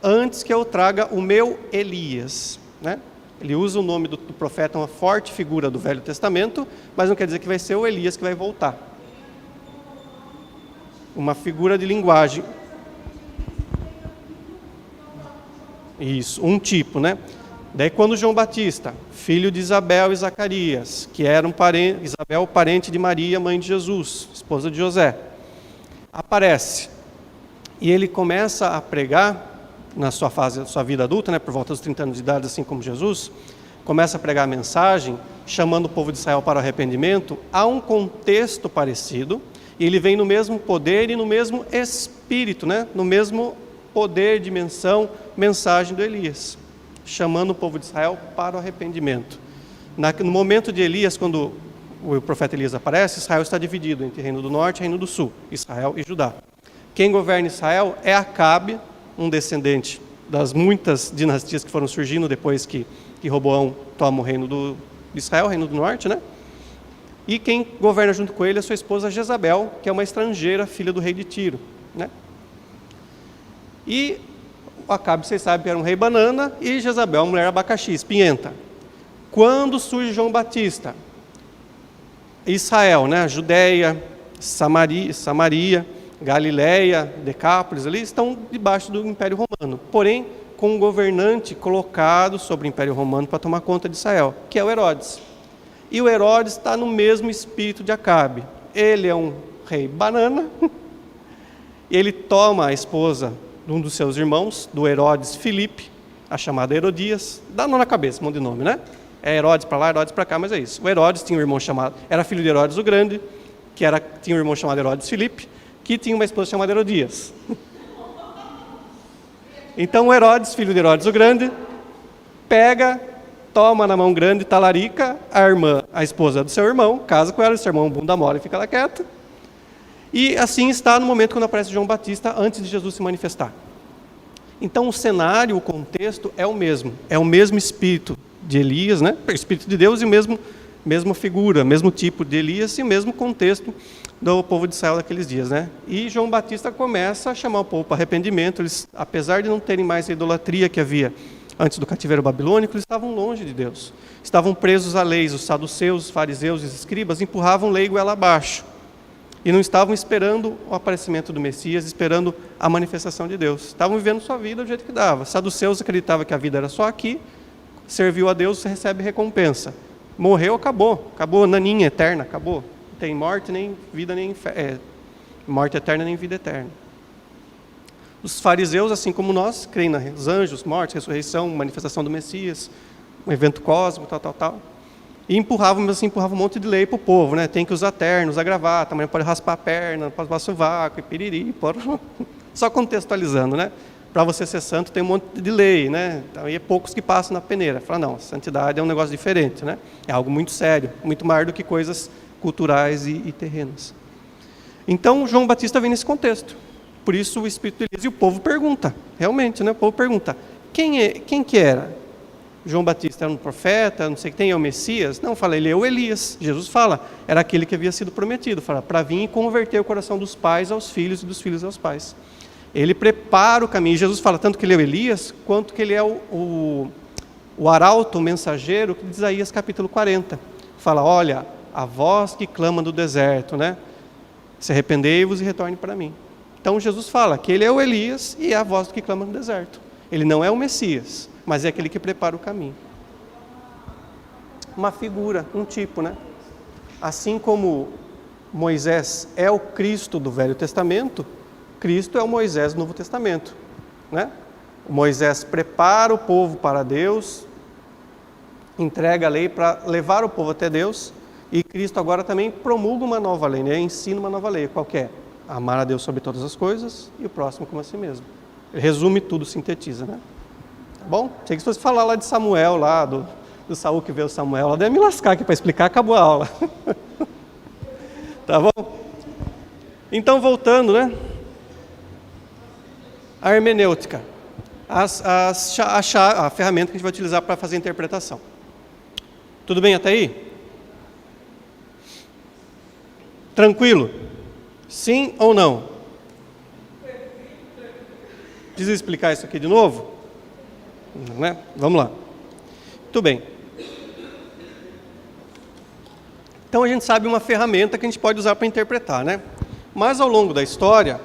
antes que eu traga o meu Elias, né? Ele usa o nome do profeta, uma forte figura do Velho Testamento, mas não quer dizer que vai ser o Elias que vai voltar. Uma figura de linguagem. Isso, um tipo, né? Daí quando João Batista, filho de Isabel e Zacarias, que era Isabel, parente de Maria, mãe de Jesus, esposa de José, aparece. E ele começa a pregar, na sua vida adulta, né, por volta dos 30 anos de idade, assim como Jesus, começa a pregar a mensagem, chamando o povo de Israel para o arrependimento, há um contexto parecido, e ele vem no mesmo poder e no mesmo espírito, né, no mesmo poder, dimensão, mensagem do Elias, chamando o povo de Israel para o arrependimento. No momento de Elias, quando o profeta Elias aparece, Israel está dividido entre Reino do Norte e Reino do Sul, Israel e Judá. Quem governa Israel é Acabe, um descendente das muitas dinastias que foram surgindo depois que Roboão toma o reino de Israel, o Reino do Norte, né? E quem governa junto com ele é sua esposa Jezabel, que é uma estrangeira, filha do rei de Tiro, né? E o Acabe, vocês sabem, era um rei banana, e Jezabel, uma mulher abacaxi, espinhenta. Quando surge João Batista, Israel, né? Judéia, Samaria, Galiléia, Decápolis, ali estão debaixo do Império Romano. Porém, com um governante colocado sobre o Império Romano para tomar conta de Israel, que é o Herodes. E o Herodes está no mesmo espírito de Acabe. Ele é um rei banana, e ele toma a esposa de um dos seus irmãos, do Herodes Filipe, a chamada Herodias, dá nó na cabeça, um monte de nome, né? É Herodes para lá, Herodes para cá, mas é isso. O Herodes tinha um irmão chamado, era filho de Herodes o Grande, tinha um irmão chamado Herodes Filipe, que tinha uma esposa chamada Herodias. Então o Herodes, filho de Herodes o Grande, toma na mão grande, talarica, a esposa do seu irmão, casa com ela, seu irmão bunda mole e fica lá quieto. E assim está no momento quando aparece João Batista, antes de Jesus se manifestar. Então o cenário, o contexto é o mesmo espírito de Elias, né? O espírito de Deus e mesma figura, mesmo tipo de Elias e o mesmo contexto do povo de Israel daqueles dias, né? E João Batista começa a chamar o povo para arrependimento. Eles, apesar de não terem mais a idolatria que havia antes do cativeiro babilônico, eles estavam longe de Deus. Estavam presos a leis. Os saduceus, os fariseus e os escribas empurravam lei goela abaixo. E não estavam esperando o aparecimento do Messias, esperando a manifestação de Deus. Estavam vivendo sua vida do jeito que dava. Saduceus acreditavam que a vida era só aqui, serviu a Deus, você recebe recompensa. Morreu, acabou, naninha eterna, acabou. Não tem morte, nem vida, morte eterna, nem vida eterna. Os fariseus, assim como nós, creem nos anjos, morte, ressurreição, manifestação do Messias, um evento cósmico, tal. E empurravam um monte de lei para o povo, né? Tem que usar terno, usar gravata, mas não pode raspar a perna, não pode raspar sovaco, e piriri, só contextualizando, né? Para você ser santo tem um monte de lei, né? Então, e é poucos que passam na peneira. Fala, não, santidade é um negócio diferente, né? É algo muito sério, muito maior do que coisas culturais e terrenas. Então, João Batista vem nesse contexto. Por isso o Espírito de Elias, e o povo pergunta, realmente, né? O povo pergunta, quem que era? João Batista era um profeta, não sei o que tem, é o Messias? Não, fala, ele é o Elias. Jesus fala, era aquele que havia sido prometido, fala, para vir e converter o coração dos pais aos filhos e dos filhos aos pais. Ele prepara o caminho. Jesus fala tanto que ele é o Elias, quanto que ele é o arauto, o mensageiro, de Isaías capítulo 40. Fala, olha, a voz que clama do deserto, né? Se arrependei-vos e retorne para mim. Então Jesus fala que ele é o Elias e é a voz que clama no deserto. Ele não é o Messias, mas é aquele que prepara o caminho. Uma figura, um tipo, né? Assim como Moisés é o Cristo do Velho Testamento, Cristo é o Moisés do Novo Testamento, né? O Moisés prepara o povo para Deus, entrega a lei para levar o povo até Deus, e Cristo agora também promulga uma nova lei, né? Ensina uma nova lei, qual que é? Amar a Deus sobre todas as coisas e o próximo como a si mesmo. Ele resume tudo, sintetiza, né? Tá bom? Achei que se fosse falar lá de Samuel, lá do Saul que veio Samuel, ela deve me lascar aqui para explicar, acabou a aula. Tá bom? Então, voltando, né? A hermenêutica, a ferramenta que a gente vai utilizar para fazer a interpretação. Tudo bem até aí? Tranquilo? Sim ou não? Precisa explicar isso aqui de novo? Né? Vamos lá. Muito bem. Então a gente sabe uma ferramenta que a gente pode usar para interpretar, né? Mas ao longo da história,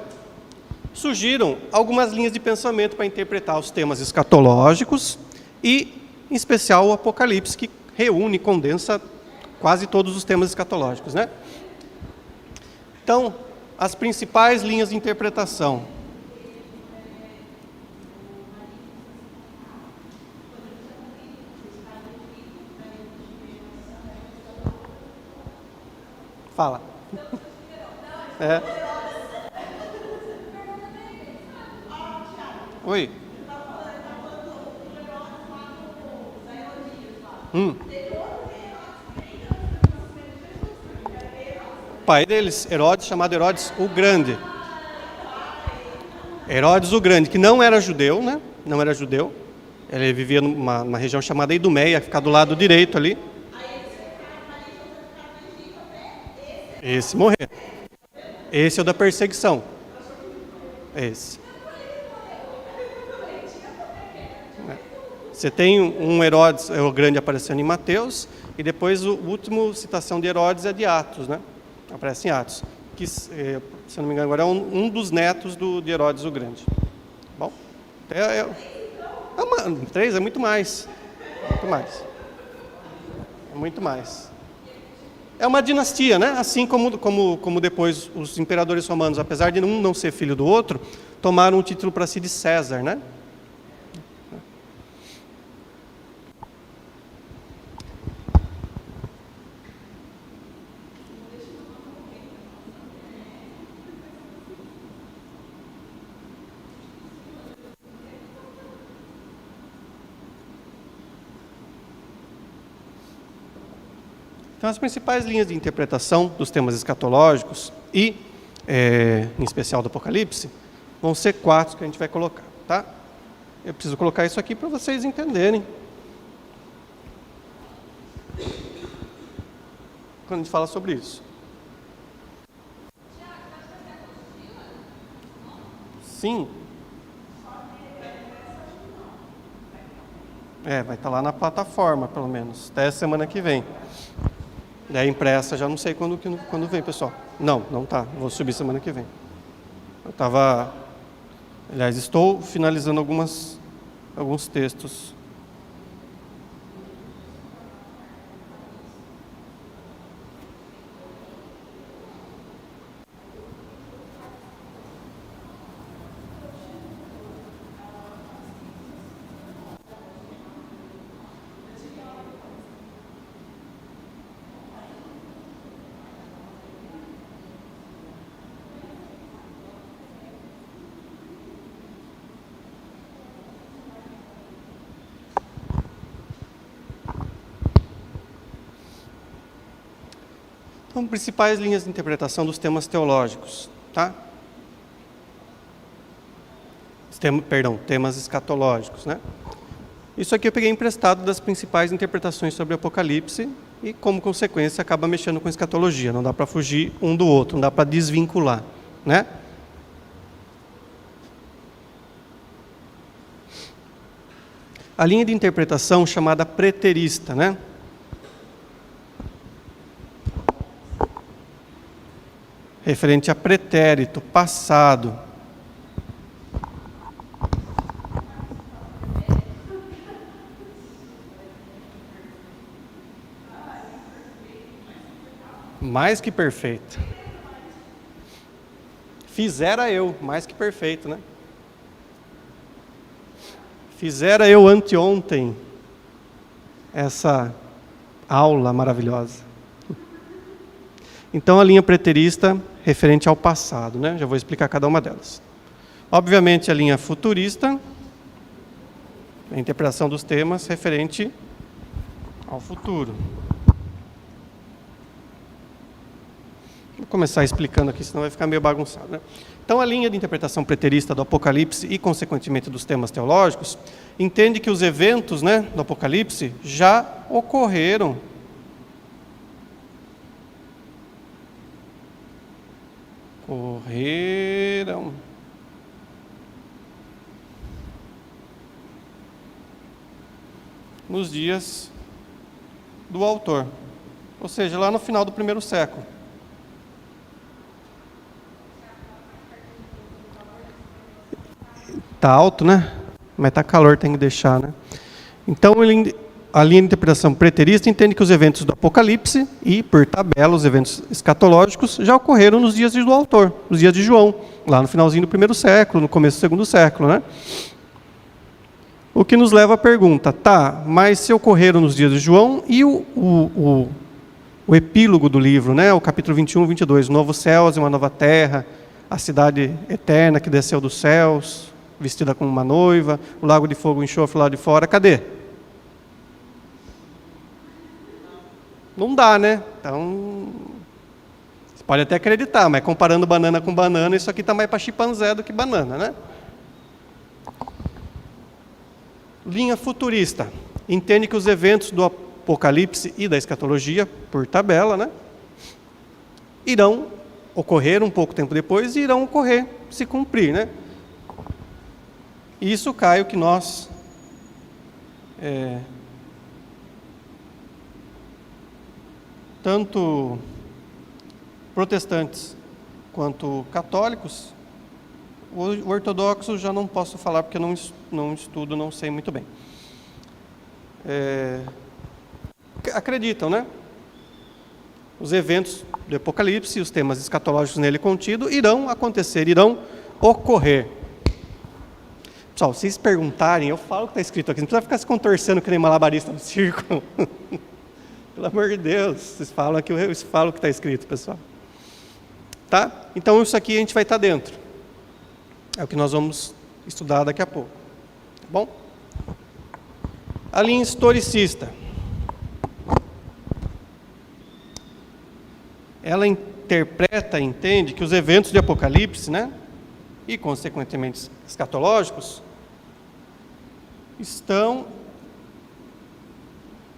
surgiram algumas linhas de pensamento para interpretar os temas escatológicos e, em especial, o Apocalipse, que reúne e condensa quase todos os temas escatológicos, né? Então, as principais linhas de interpretação. Fala. É. Oi. O pai deles, Herodes, chamado Herodes o Grande. Herodes o Grande, que não era judeu, né? Não era judeu. Ele vivia numa região chamada Idumeia, fica do lado direito ali. Esse morrer. Esse é o da perseguição. Esse. Você tem um Herodes o Grande aparecendo em Mateus, E depois o último citação de Herodes é de Atos, né? Aparece em Atos. Que, se eu não me engano, agora é um dos netos de Herodes o Grande. Bom, 3 é muito mais. Muito mais. É muito mais. É uma dinastia, né? Assim como depois os imperadores romanos, apesar de um não ser filho do outro, tomaram o título para si de César, né? Então, as principais linhas de interpretação dos temas escatológicos e, em especial do Apocalipse, vão ser 4 que a gente vai colocar, tá? Eu preciso colocar isso aqui para vocês entenderem. Quando a gente fala sobre isso. Sim. Vai estar lá na plataforma, pelo menos, até semana que vem. Daí impressa, já não sei quando vem, pessoal. Não tá. Vou subir semana que vem. Aliás, estou finalizando alguns textos. Então, principais linhas de interpretação dos temas teológicos, tá? Temas escatológicos, né? Isso aqui eu peguei emprestado das principais interpretações sobre o Apocalipse e, como consequência, acaba mexendo com escatologia. Não dá para fugir um do outro, não dá para desvincular, né? A linha de interpretação chamada preterista, né? Referente a pretérito, passado. Mais que perfeito. Fizera eu, mais que perfeito, né? Fizera eu anteontem essa aula maravilhosa. Então, a linha preterista referente ao passado, né? Já vou explicar cada uma delas. Obviamente, a linha futurista, a interpretação dos temas referente ao futuro. Vou começar explicando aqui, senão vai ficar meio bagunçado, né? Então, a linha de interpretação preterista do Apocalipse e, consequentemente, dos temas teológicos, entende que os eventos, né, do Apocalipse já ocorreram. Nos dias do autor, ou seja, lá no final do primeiro século. Tá alto, né? Mas tá calor, tem que deixar, né? Então, a linha de interpretação preterista entende que os eventos do Apocalipse e, por tabela, os eventos escatológicos já ocorreram nos dias do autor, nos dias de João, lá no finalzinho do primeiro século, no começo do segundo século, né? O que nos leva à pergunta, mas se ocorreram nos dias de João e o epílogo do livro, né? O capítulo 21, 22, novos céus e uma nova terra, a cidade eterna que desceu dos céus, vestida como uma noiva, o lago de fogo e enxofre lá de fora, cadê? Não dá, né? Então, você pode até acreditar, mas comparando banana com banana, isso aqui está mais para chimpanzé do que banana, né? Linha futurista. Entende que os eventos do Apocalipse e da escatologia, por tabela, né, irão ocorrer um pouco tempo depois e irão ocorrer, se cumprir, né? Isso, Caio, que nós tanto protestantes quanto católicos. O ortodoxo já não posso falar porque eu não estudo, não sei muito bem. Acreditam, né? Os eventos do Apocalipse, os temas escatológicos nele contidos, irão acontecer, irão ocorrer. Pessoal, se vocês perguntarem, eu falo o que está escrito aqui, não precisa ficar se contorcendo que nem malabarista no circo. Pelo amor de Deus, vocês falam aqui, eu falo o que está escrito, pessoal. Tá? Então isso aqui a gente vai estar dentro. É o que nós vamos estudar daqui a pouco. Tá bom? A linha historicista. Ela interpreta, entende que os eventos de Apocalipse, né, e consequentemente escatológicos, estão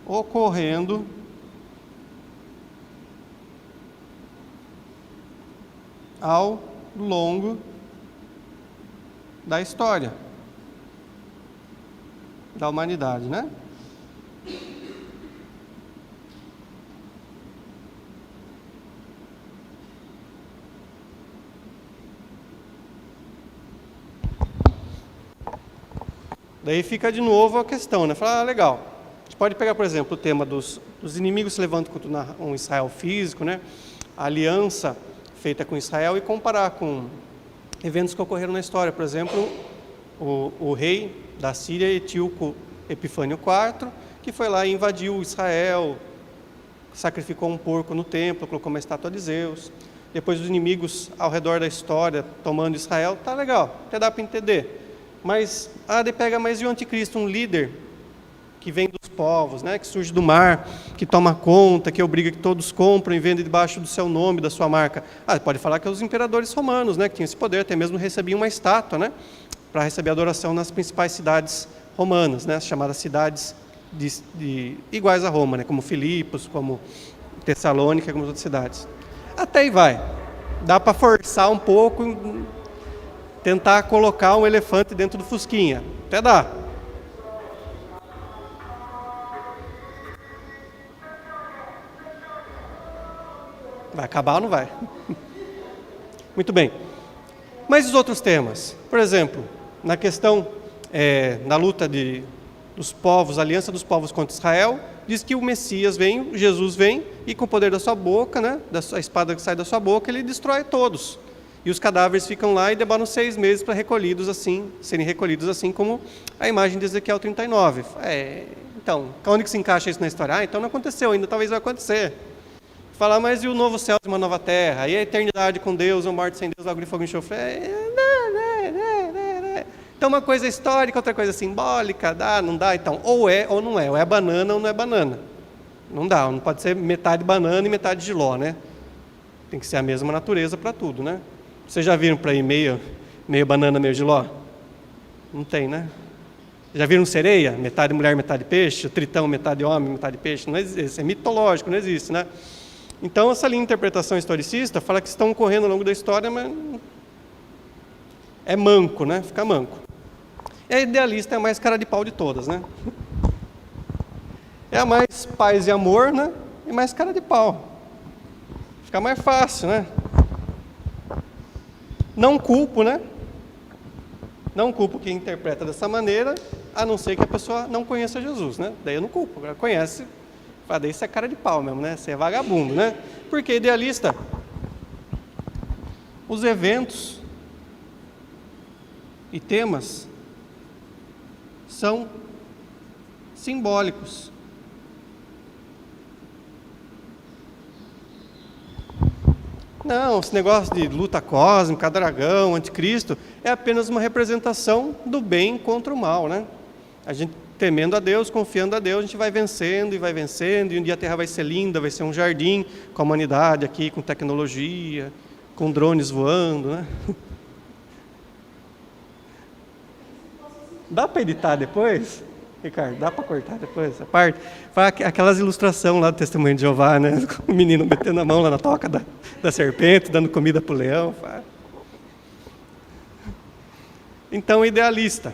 ocorrendo ao longo da história da humanidade, né? Daí fica de novo a questão, né? Falar, legal. A gente pode pegar, por exemplo, o tema dos inimigos se levantam contra um Israel físico, né? A aliança feita com Israel e comparar com eventos que ocorreram na história. Por exemplo, o rei da Síria, Etíoco Epifânio IV, que foi lá e invadiu Israel, sacrificou um porco no templo, colocou uma estátua de Zeus. Depois os inimigos ao redor da história tomando Israel, tá legal, até dá para entender. Mas, daí pega mais o anticristo, um líder que vem dos povos, né, que surge do mar, que toma conta, que obriga que todos comprem e vendem debaixo do seu nome, da sua marca. Pode falar que é os imperadores romanos, né, que tinham esse poder, até mesmo recebiam uma estátua, né, para receber adoração nas principais cidades romanas, né, as chamadas cidades iguais a Roma, né, como Filipos, como Tessalônica, como outras cidades. Até aí vai. Dá para forçar um pouco, tentar colocar um elefante dentro do fusquinha. Até dá. Vai acabar ou não vai? Muito bem. Mas os outros temas? Por exemplo, na questão, na luta dos povos, a aliança dos povos contra Israel, diz que o Messias vem, Jesus vem, e com o poder da sua boca, né, da espada que sai da sua boca, ele destrói todos. E os cadáveres ficam lá e demoram 6 meses para serem recolhidos assim como a imagem de Ezequiel 39. Então, onde que se encaixa isso na história? Então não aconteceu ainda, talvez vai acontecer. Falar, mas e o novo céu e uma nova terra? E a eternidade com Deus, ou morte sem Deus, bagulho de fogo e enxofre? Então uma coisa histórica, outra coisa simbólica, dá, não dá? Então, ou é ou não é, ou é banana ou não é banana. Não dá, não pode ser metade banana e metade giló, né? Tem que ser a mesma natureza para tudo, né? Vocês já viram para ir meio banana, meio giló? Não tem, né? Já viram sereia? Metade mulher, metade peixe? O tritão, metade homem, metade peixe? Não existe, é mitológico, não existe, né? Então, essa linha de interpretação historicista fala que estão ocorrendo ao longo da história, mas é manco, né? Fica manco. E a idealista é a mais cara de pau de todas, né? É a mais paz e amor, né? E mais cara de pau. Fica mais fácil, né? Não culpo, né? Não culpo quem interpreta dessa maneira, a não ser que a pessoa não conheça Jesus, né? Daí eu não culpo. Agora conhece, daí isso é cara de pau mesmo, né? Você é vagabundo, né? Porque idealista, os eventos e temas são simbólicos. Não, esse negócio de luta cósmica, dragão, anticristo, é apenas uma representação do bem contra o mal, né? A gente temendo a Deus, confiando a Deus, a gente vai vencendo, e um dia a Terra vai ser linda, vai ser um jardim com a humanidade aqui, com tecnologia, com drones voando, né? Dá para editar depois? Ricardo, dá para cortar depois essa parte? Aquelas ilustrações lá do Testemunho de Jeová, né? O menino metendo a mão lá na toca da serpente, dando comida para o leão. Então, idealista.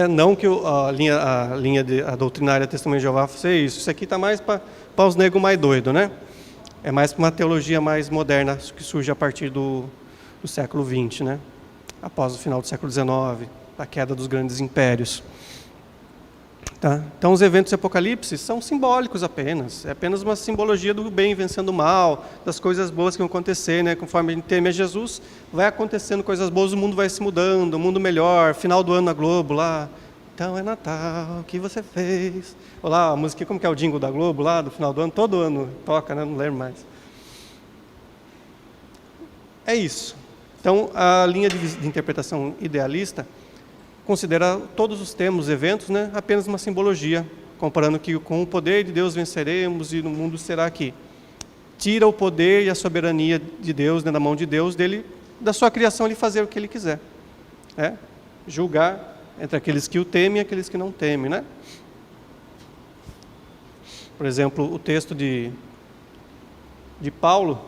Não que a linha doutrinária do Testemunho de Jeová fosse isso. Isso aqui está mais para os negros mais doidos, né? É mais uma teologia mais moderna, que surge a partir do século XX, né? Após o final do século XIX, a queda dos grandes impérios. Tá? Então, os eventos de Apocalipse são simbólicos apenas. É apenas uma simbologia do bem vencendo o mal, das coisas boas que vão acontecer, né? Conforme a gente teme a Jesus, vai acontecendo coisas boas, o mundo vai se mudando, o mundo melhor, final do ano na Globo lá. Então é Natal, o que você fez? Olá, a música, como que é o jingle da Globo lá, do final do ano? Todo ano toca, né? Não lembro mais. É isso. Então, a linha de interpretação idealista considera todos os termos, eventos, né, apenas uma simbologia, comparando que com o poder de Deus venceremos e no mundo será aqui. Tira o poder e a soberania de Deus, né, da mão de Deus, dele, da sua criação, ele fazer o que ele quiser. Né? Julgar entre aqueles que o temem e aqueles que não temem. Né? Por exemplo, o texto de Paulo,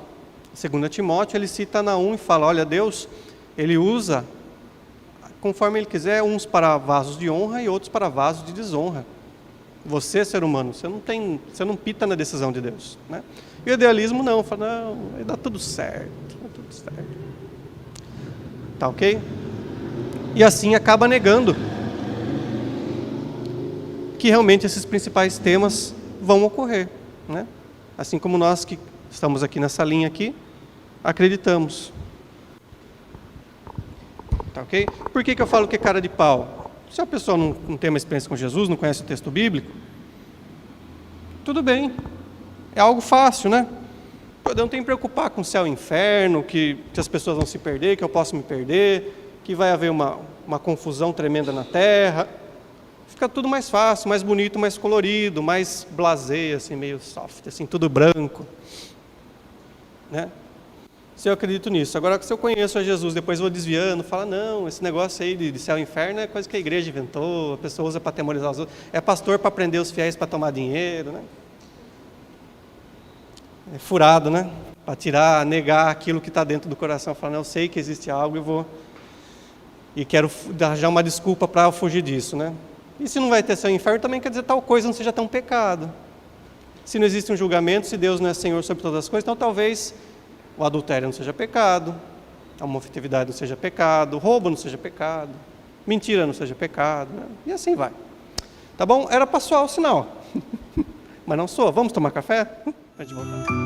2 Timóteo, ele cita Naum e fala, olha, Deus, ele usa conforme ele quiser, uns para vasos de honra e outros para vasos de desonra. Você, ser humano, você não pita na decisão de Deus. Né? E o idealismo não, fala, não, vai dar tudo certo, vai tudo certo. Tá ok? E assim acaba negando que realmente esses principais temas vão ocorrer. Né? Assim como nós que estamos aqui nessa linha aqui, acreditamos. Tá, okay? Por que eu falo que é cara de pau? Se a pessoa não tem uma experiência com Jesus, não conhece o texto bíblico, tudo bem, é algo fácil, né? Eu não tenho que me preocupar com céu e inferno, que as pessoas vão se perder, que eu posso me perder, que vai haver uma confusão tremenda na terra. Fica tudo mais fácil, mais bonito, mais colorido, mais blasé, assim, meio soft, assim, tudo branco. Né? Se eu acredito nisso. Agora, se eu conheço a Jesus, depois vou desviando, falo, não, esse negócio aí de céu e inferno é coisa que a igreja inventou, a pessoa usa para atemorizar os outros, é pastor para prender os fiéis para tomar dinheiro, né? É furado, né? Para tirar, negar aquilo que está dentro do coração, falar, não, eu sei que existe algo e quero arranjar uma desculpa para fugir disso, né? E se não vai ter céu e inferno, também quer dizer tal coisa não seja tão pecado. Se não existe um julgamento, se Deus não é Senhor sobre todas as coisas, então talvez o adultério não seja pecado, a homofetividade não seja pecado, o roubo não seja pecado, mentira não seja pecado, né? E assim vai. Tá bom? Era para soar o sinal, mas não soa. Vamos tomar café? Antes de voltar.